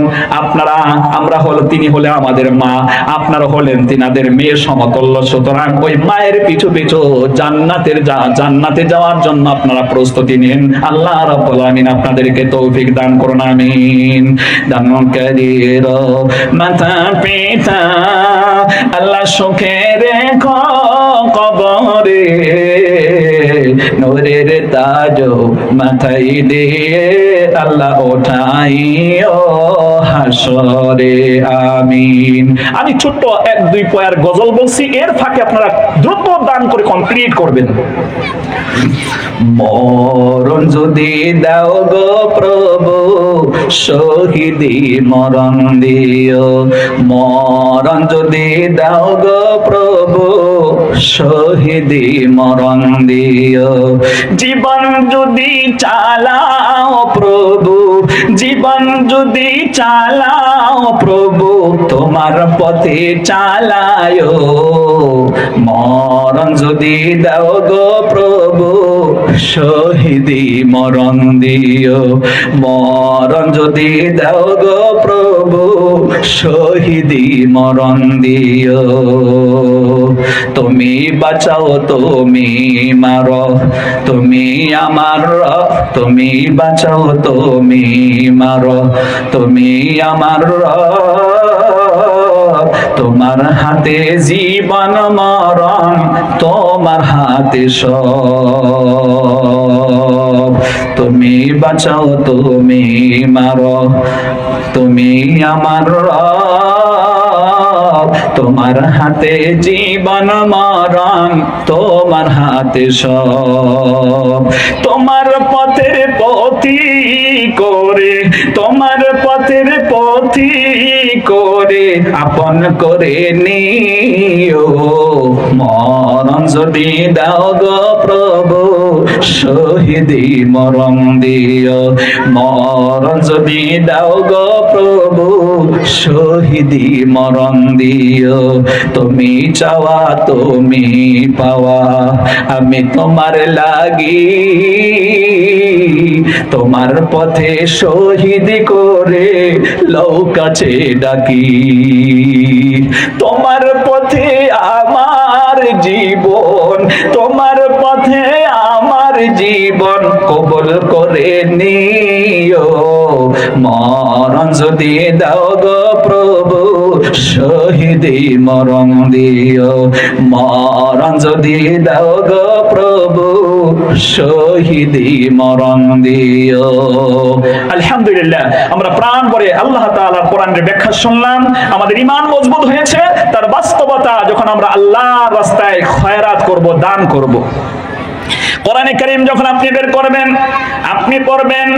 আমরা হলো, তিনি হলে আমাদের মা, আপনারা হলেন তিনাদের মেয়ে সমতুল্য। সুতরাং ওই মায়ের পিছু পিছু জান্নাতে যাওয়ার জন্য আপনারা প্রস্তুতি নিন। আল্লাহ রাব্বুল আলামিন আপনাদেরকে তৌফিক দান করুন, আমিন। দান করির মাতা পিতা আল্লাহ সুখে রেখো কবরে, নূরের তাজ মাথায় দিয়ে আল্লাহ ওঠাইও হাসরে, আমিন। আমি ছোট্ট 1-2 পয়ার গজল বলছি, এর ফাঁকে আপনারা দ্রুত দান করে কমপ্লিট করবেন। মরণ যদি দাও গো প্রভু, শহীদি মরণ দিও। মরণ যদি দাও গো প্রভু, শহীদি মরণ দিও। জীবন যদি চালাও প্রভু, জীবন যদি চালাও প্রভু, তোমার পথে চালায়ো। মরণ যদি দাও গো প্রভু, শহীদি মরণ দিও। মরণ যদি দাও গো প্রভু, শহীদি মরণ দিও। তুমি বাঁচাও, তুমি মারো, তুমি আমার, তুমি বাঁচাও, তুমি মারো, তুমি আমার, তোমার হাতে জীবন মরণ, তোমার হাতে সব। তুমি বাঁচাও, তুমি মারো, তুমি আমার রব। তোমার হাতে জীবন মরণ, তোমার হাতে সব। তোমার পথের পথি করে, তোমার পথের পথি করে আপন করে নিও। মরণ যদি দাও গো প্রভু, শহীদি মরণ দিও। মরণ যদি দাও গো প্রভু, শহীদি মরণ দিও। তুমি চাওয়া তুমি পাওয়া, আমি তোমার লাগি তোমার পথে শহীদ করে লও কাছে ডাকি। তোমার পথে আমার জীবন, তোমার পথে আমার জীবন কবুল করে নিও। মরণ যদি দাও গো প্রভু, শহীদি মরণ দিও। মরণ যদি দাও গো প্রভু, শহীদি মরণ দিও। আলহামদুলিল্লাহ, আমরা প্রাণ ভরে আল্লাহ তাআলার কোরআনের ব্যাখ্যা শুনলাম, আমাদের ঈমান মজবুত হয়েছে। তার বাস্তবতা যখন আমরা আল্লাহর রাস্তায় খয়রাত করব, দান করব। কোরআনে কারীম যখন আপনি বের করবেন, আপনি পড়বেন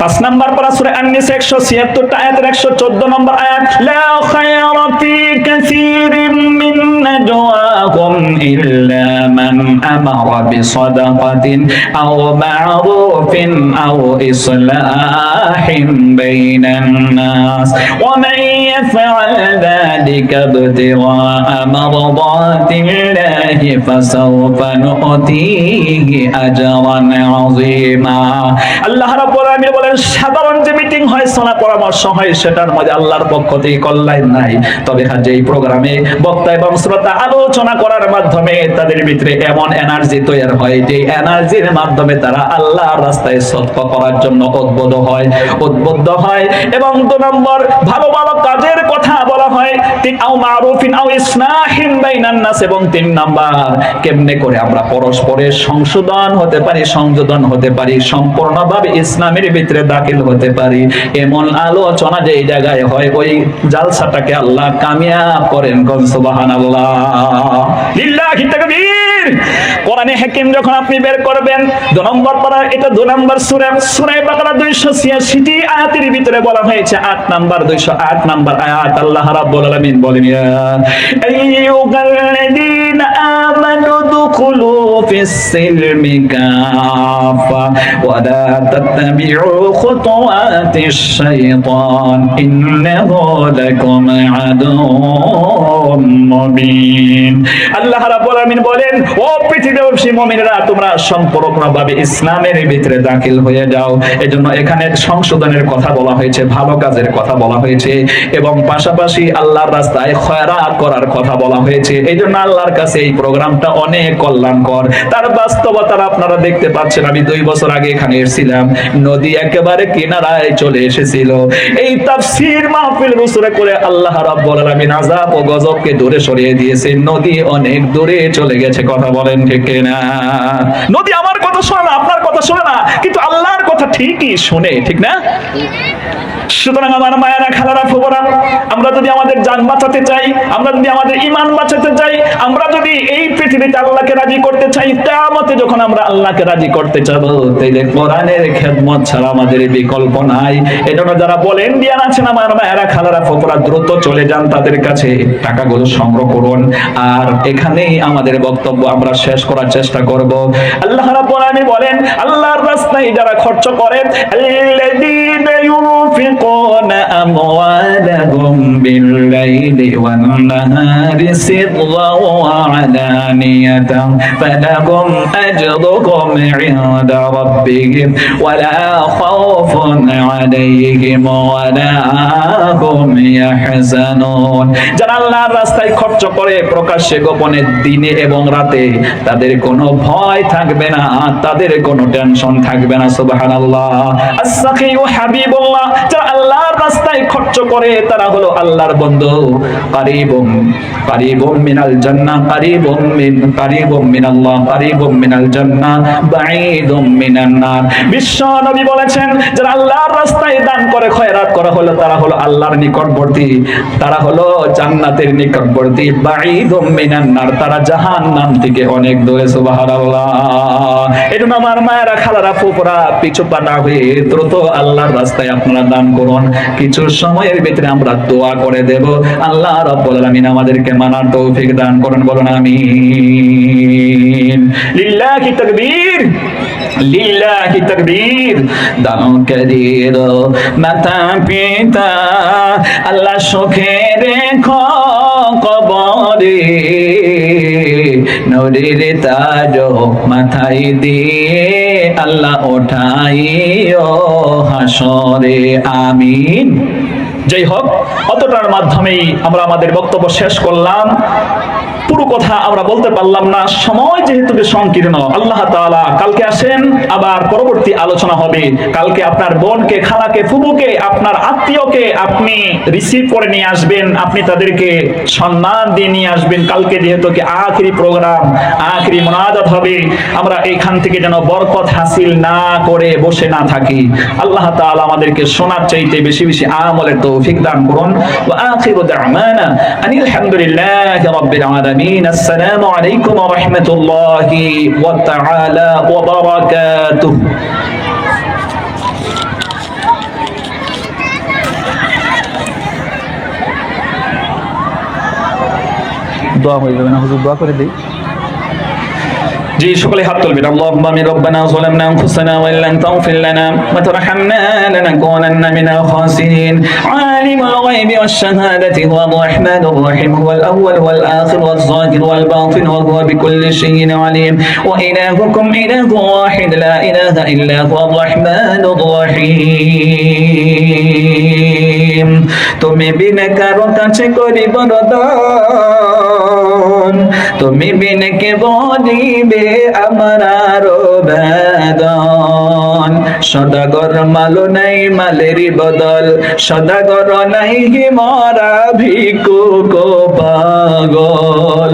5 নম্বর পারা সূরা আন-নিসা 176 আয়াতের 114 নম্বর আয়াত, লা খায়রা ফি কাসীরিন মিন নাজওয়াহুম ইল্লা মান আমারা বিসাদাকাতিন আও মা'রুফিন আও ইসলাহিন বাইনান নাস ওয়া মান ইয়াফআল যালিকা ইবতিগা'a মারদাতিল্লাহি ফাসাওফা নু'তিহি আজরান আযীমা। আল্লাহ রাব্বুল আলামিন বলেন, সাধারণ যে মিটিং হয়, শোনা পরামর্শ হয়, সেটার মধ্যে আল্লাহর পক্ষ থেকে কল্যাণ নাই। তবে হ্যাঁ, যে প্রোগ্রামে বক্তা এবং শ্রোতা আলোচনা করার মাধ্যমে তাদের ভিতরে এমন এনার্জি তৈরি হয়, যে এনার্জির মাধ্যমে তারা আল্লাহর রাস্তায় সদকা করার জন্য উদ্বুদ্ধ হয়। এবং 2 নম্বর, ভালো ভালো কাজের কথা বলা হয়। 3 আও মারুফিন আও ইসলাহিন বাইনান নাস, এবং 3 নাম্বার, কেমনে করে আমরা পরস্পরের সংশোধন হতে পারি, সংযোজন হতে পারি, সম্পূর্ণভাবে ইসলামের ভিতরে দাখিল হতে পারি। এমন আলোচনা যে জায়গায় হয়, ওই জালসাটাকে আল্লাহ কামিয়াব করেন। সুবহানাল্লাহ, লিল্লাহি তাকবীর। কোরআনে হাকিম যখন আপনি বের করবেন, 2 নম্বর পারা, এটা 2 নম্বর সূরা, সূরা বাকারা 286 আয়াতের ভিতরে বলা হয়েছে 8 নম্বর 208 নম্বর আয়াত, আল্লাহ রাব্বুল আলামিন বলেন, ইয়া আইয়ুহাল্লাযীনা আমানু দুখুলু ফিস সিলমি কাফা ওয়া লা তাত্তাবিউ খুতুওয়াতিশ শাইতান ইন্নাহু লাকুম আদুউম মুবিন। আল্লাহ রাব্বুল আলামিন বলেন, ও পৃথিবীবাসী মুমিনেরা, তোমরা সম্পূর্ণভাবে ইসলামের ভিতরে দাখিল হয়ে যাও। এজন্য এখানে সংশোধনের কথা বলা হয়েছে, ভালো কাজের কথা বলা হয়েছে, এবং পাশাপাশি আল্লাহর রাস্তায় খয়রাত করার কথা বলা হয়েছে। এইজন্য আল্লাহর কাছে এই প্রোগ্রামটা অনেক কল্যাণকর। তার বাস্তবতা আপনারা দেখতে পাচ্ছেন। আমি 2 বছর আগে এখানে এসেছিলাম, নদী একেবারে কিনারায় চলে এসেছিল। এই তাফসীর মাহফিল রসুলে করে আল্লাহ রাব্বুল আলামিন আযাব ও গজবকে দূরে সরিয়ে দিয়েছে। নদী অনেক দূরে চলে গেছে। কথা বলেন ঠিক কিনা? নদী আমার কথা শোনে না, আপনার কথা শোনে না, কিন্তু আল্লাহর কথা ঠিকই শোনে, ঠিক না? সুতরাং আমার মায়েরা, খালারা, ফুফারা, আমরা যদি আমাদের জান বাঁচাতে চাই, আমরা যদি আমাদের ঈমান বাঁচাতে চাই, আমরা যদি এই পৃথিবীতে আল্লাহকে রাজি করতে চাই, কিয়ামতে যখন আমরা আল্লাহকে রাজি করতে চাবো, তাইলে কোরআনের খেদমত ছাড়া আমাদের বিকল্প নাই। এজন্য যারা বলেন দিয়ান আছেন, আমার মায়েরা, খালারা, ফুফারা, দ্রুত চলে যান তাদের কাছে, টাকাগুলো সংগ্রহ করুন। আর এখানেই আমাদের বক্তব্য আমরা শেষ করার চেষ্টা করব। আল্লাহ রাব্বুল আলামিন বলেন, আল্লাহর রাস্তায় যারা খরচ করে, আল্লাযীনা ইউনফিকুনা আমওয়ালাহুম বিল-লাইলি ওয়ান-নাহারি সিররান ওয়া আলানিয়াতান ফালাহুম আজরুহুম ইনদা রাব্বিহিম ওয়া লা খাউফুন আলাইহিম ওয়া লা হুম ইয়াহজানুন। যারা আল্লাহর রাস্তায় খরচ করে প্রকাশ্যে গোপনে, দিনে এবং রাতে, তাদের কোনো ভয় থাকবে না, তাদের কোনো টেনশন থাকবে না। সুবহানাল্লাহ। আস-সাখিউ হাবিবুল্লাহ। যারা আল্লাহর রাস্তায় খরচ করে তারা হলো আল্লাহর বন্ধু, কারীবুম মিনাল জান্নাহ, কারীবুম মিনাল্লাহ, কারীবুম মিনাল জান্নাহ, বাঈদুম মিনান নার। বিশ্ব নবী বলেছেন যারা আল্লাহর রাস্তায় দান করে, খয়রাত করা হলো, তারা হলো আল্লাহর নিকটবর্তী, তারা হলো জান্নাতের নিকটবর্তী, বাঈদুম মিনান নার, তারা জাহান্নাম থেকে অনেক দূরে। সুবহানাল্লাহ। এজন্য আমার মায়েরা, খালারা, ফুফুরা, পিছু পা না হয়ে দ্রুত আল্লাহর রাস্তায় আপনারা দান করুন। কিছু সময়ের ভিতরে আমরা দোয়া করে দেব, আল্লাহ রাব্বুল আলামিন আমাদেরকে মানার তৌফিক দান করুন। বলুন আমিন। লিল্লাহি তাকবীর, লিল্লাহি তাকবীর। দান করির মাতা পিতা আল্লাহ সুখে রেখো কবরে, নূরের তাজ মাথায় দিয়ে আল্লাহ ওঠাইও হাসরে। আমিন। যাই হোক, অতটার মাধ্যমেই আমরা আমাদের বক্তব্য শেষ করলাম। পুরো কথা আমরা বলতে পারলাম না, সময় যেহেতু সংকীর্ণ। আল্লাহ তাআলা কালকে আসেন, আবার পরবর্তী আলোচনা হবে। কালকে আপনার বোনকে, খালাকে, ফুফুকে, আপনার আত্মীয়কে আপনি রিসিভ করে নিয়ে আসবেন, আপনি তাদেরকে সম্মান দিয়ে নিয়ে আসবেন। কালকে যেহেতু আখিরি প্রোগ্রাম, আখিরি মুনাজাত হবে, আমরা এইখান থেকে যেন বরকত হাসিল না করে বসে না থাকি। আল্লাহ তাআলা আমাদেরকে শোনার চাইতে বেশি বেশি আমলের তৌফিক দান করুন। ওয়া আখিরু দা'ওয়ানা আনিল হামদুলিল্লাহি রাব্বিল আলামিন। আসসালামু আলাইকুম ওয়া রাহমাতুল্লাহি ওয়া তাআলা ওয়া বারাকাতুহু। দোয়া হয়ে যাবে না হুজুর? দোয়া করে দেই। জি, সকলে হাত তুলবেন। আল্লাহুম্মা আমিন। রব্বানা যালামনা আনফুসানা ওয়া ইল্লাম তাগফির লানা ওয়া তারহামনা লানাকুনান্না মিনাল খাসিরিন। আলিমুল গায়বি ওয়াশ শাহাদাতি হুয়ার রাহমানুর রাহিম, হুয়াল আউওয়াল ওয়াল আখির ওয়াজ যাহির ওয়াল বাতিন ওয়া হুয়া বিকুল্লি শাইইন আলিম। ওয়া ইলাহুকুম ইলাহুন ওয়াহিদ লা ইলাহা ইল্লা হুয়ার রাহমানুর রাহিম। তুমি বিনা কারো কাছে করিব দান, তুমি বিনা কে বলিবে আমার আবেদন। সদাগর মালো নাই মালেরই বদল, সদাগর নাই মরা ভিক্ষুক পাগল।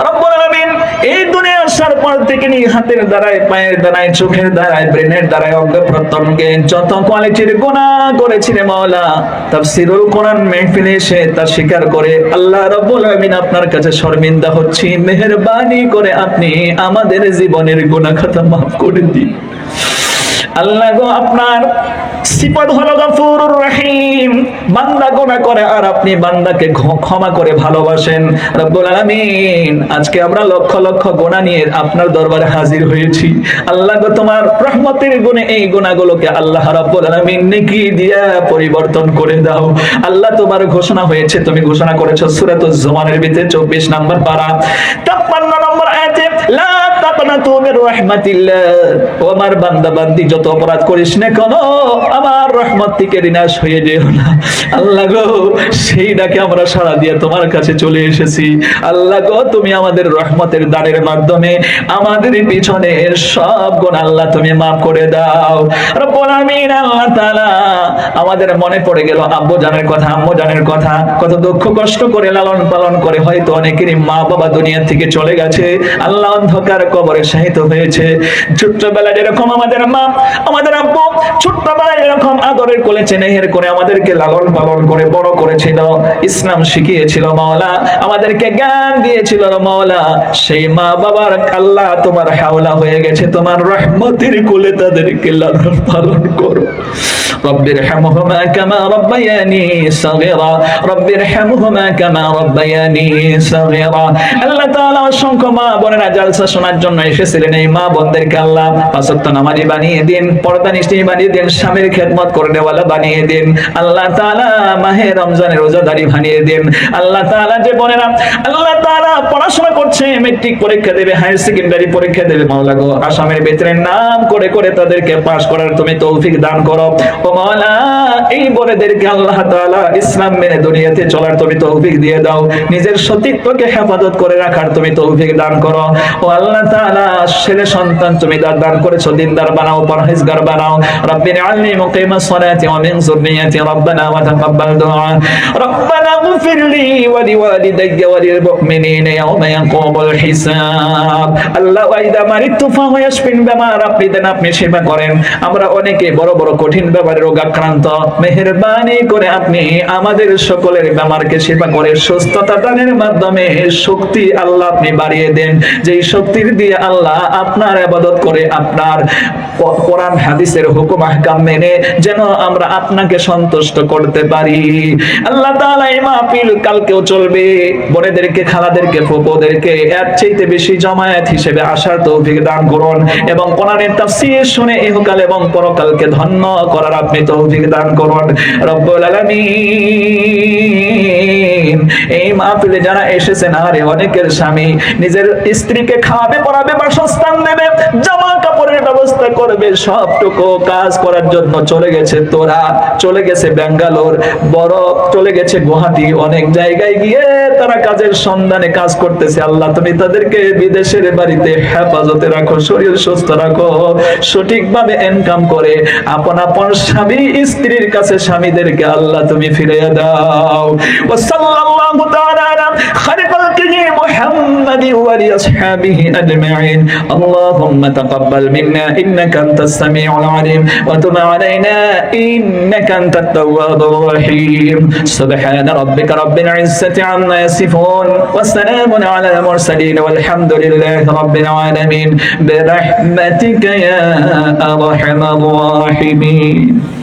রব্বুল আলামিন এই দুনিয়া আসার পর থেকে নিয়ে হাতের দ্বারায়, পায়ের দ্বারায়, চোখের দ্বারায়, ব্রেনের দ্বারায়, অঙ্গ প্রত্যঙ্গে যত কোয়ালিটির গুনাহ করেছি রে মাওলা, তাফসীরুল কোরআন মাহফিলে এসে তা স্বীকার করে আল্লাহ রাব্বুল আলামিন আপনার কাছে শর্মিন্দা হচ্ছি। মেহেরবানি করে আপনি আমাদের জীবনের গুনাহ খাতা মাফ করে দিন। আল্লাহ গো, আপনার সিফাত হলো গফুরুর রহিম। বান্দা গুনাহ করে আর আপনি বান্দাকে ক্ষমা করে ভালোবাসেন। রব্বুল আলামিন, আজকে আমরা লক্ষ লক্ষ গুনাহ নিয়ে আপনার দরবারে হাজির হয়েছি। আল্লাহ গো, তোমার রহমতের গুণে এই গুনাহগুলোকে আল্লাহ রাব্বুল আলামিন নেকি দিয়া পরিবর্তন করে দাও। আল্লাহ, তোমার ঘোষণা হয়েছে, তুমি ঘোষণা করেছো সূরাতুজ জুমারের ভিতরে 24 নম্বর পারা 53 নম্বর আয়াতে, লা তাকনাতু মির রাহমাতিল্লাহ। ও আমার বান্দা বান্দি, যত অপরাধ করিস না কেন আমার রহমত থেকে বিনাশ হয়ে যেও না। আল্লাহ গো, সেই ডাকে আমরা সাড়া দিয়ে তোমার কাছে চলে এসেছি। আল্লাহ গো, তুমি আমাদের রহমতের দানের মাধ্যমে আমাদের পিছনের সব গুনাহ আল্লাহ তুমি মাফ করে দাও। রব্বুল আমিন। আল্লাহ তাআলা, আমাদের মনে পড়ে গেল আব্বু জানের কথা, আম্মু জানের কথা, কত দুঃখ কষ্ট করে লালন পালন করে হয়তো অনেকেরই মা বাবা দুনিয়া থেকে চলে গেছে। আল্লাহ অন্ধকার কবরে শায়িত হয়েছে। ছোট্টবেলায় যেরকম আমাদের মা, আমাদের আব্বু ছোট্টবেলায় এরকম আদরের কোলে চেনেহের করে আমাদেরকে লালন পালন করে বড় করেছিল, ইসলাম শিখিয়েছিল মাওলা, আমাদেরকে জ্ঞান দিয়েছিল মাওলা। সেই মা বাবার আল্লাহ তোমার হাওলা হয়ে গেছে, তোমার রহমতের কোলে তাদেরকে লালন পালন করো। রব্বিরহামহুমা কামা রাব্বায়ানি সাগীরা, রব্বিরহামহুমা কামা রাব্বায়ানি সাগীরা। আল্লাহ তাআলা অসংখ্য মা বোনেরা জালসা শোনার জন্য এসেছিলেন, এই মা বোনদেরকে আল্লাহ পাঁচ ওয়াক্ত নামাজি বানিয়ে দিন, পর্দা নিষ্ঠা বানিয়ে দিন, স্বামীর খেদমত করনে ওয়ালা বানিয়ে দিন। আল্লাহ তাআলা মাহে রমজানের রোজাদারি বানিয়ে দিন। আল্লাহ তাআলা যে বোনেরা আল্লাহ তাআলা পড়াশোনা করছে, মেট্রিক পরীক্ষা দেবে, হায়ার সেকেন্ডারি পরীক্ষা দেবে, মাওলা গো, আসামের ভিতরে নাম করে করে তাদেরকে পাস করার তুমি তৌফিক দান করো। ও মাওলা এই বোনেদেরকে আল্লাহ তাআলা ইসলাম মেনে দুনিয়াতে চলার তুমি তৌফিক দিয়ে দাও, নিজের সতীত্বকে হেফাজত করে রাখার তুমি তৌফিক দান করো। ও আল্লাহ তাআলা ছেলে সন্তান তুমি দান করেছো, দিনদার বানাও, পরহেজগার বানাও। রব্বিনা আল্লি মুকিমাস সালাতি ওয়া মিন যুররিয়াতি রব্বানা ওয়া তাকাব্বাল দুআ রব্বানা ইগফির লি ওয়া লিওয়ালিদাইয়া ওয়া লিল মুমিনিনা ইয়াওমা ইয়াকুমুল হিসাব। আল্লাহ ওয়াইদা মারিতু ফাহুয়া ইয়াশফিন বেমার, আপনি দেন, আপনি সেবা করেন। আমরা অনেকে বড় বড় কঠিন ব্যাপারে রোগাক্রান্ত, মেহেরবানি করে আপনি আমাদের সকলের বেমারকে সেবা করে সুস্থতা দানের মাধ্যমে শক্তি আল্লাহ আপনি বাড়িয়ে দেন, যেই শক্তির দিয়ে আল্লাহ আপনার ইবাদত করে আপনার কোরআন হাদিসের হুকুম আহকাম মেনে যেন আমরা আপনাকে সন্তুষ্ট করতে পারি। আল্লাহ তাআলা এই মাহফিল কালকেও চলবে, বোনেদেরকে, খালাদেরকে, ফুপুদেরকে এর চাইতে বেশি জামায়াত হিসেবে আসার তৌফিক দান করুন এবং কোরআনের তাফসীর শুনে ইহকাল এবং পরকালকে ধন্য করার আপনি তৌফিক দান করুন রব্বুল আলামিন। এই মাহফিলে যারা এসেছেন, আরে অনেকের স্বামী নিজের স্ত্রীকে খাওয়াবে, পড়াবে, বাসস্থান দেবে, জামা কাপড়ের ব্যবস্থা করবে, সবটুকু কাজ করার জন্য চলে গেছে তোরা, চলে গেছে ব্যাঙ্গালোর, বড় চলে গেছে গুয়াহাটি, অনেক জায়গায় গিয়ে তারা কাজের সন্ধানে কাজ করতেছে। আল্লাহ তুমি তাদেরকে বিদেশের বাড়িতে হেফাজতে রাখো, শরীর সুস্থ রাখো, সঠিকভাবে ইনকাম করে আপন আপন স্বামী স্ত্রীর কাছে স্বামীদেরকে আল্লাহ তুমি ফিরিয়ে দাও। ওয়া সাল্লাল্লাহু তাআলা আলা খায়রি খালকিহি মুহাম্মাদি ওয়া আলি আসহাবিহি আজমাইন। আল্লাহুম্মা তাকাব্বাল মিন্না ইন্নাকা আনতাস সামিউল আলিম ওয়া তুব আলাইনা ইন্নাকা আনতাত তাওয়াবুর রহিম। সুবহান রাব্বিকা রাব্বিল ইজ্জাতি আম্মা ইয়াসিফুন ওয়া সালামুন আলাল মুরসালিন ওয়ালহামদুলিল্লাহি রাব্বিল আলামিন বিরহমাতিকা ইয়া আরহামার রাহিমিন।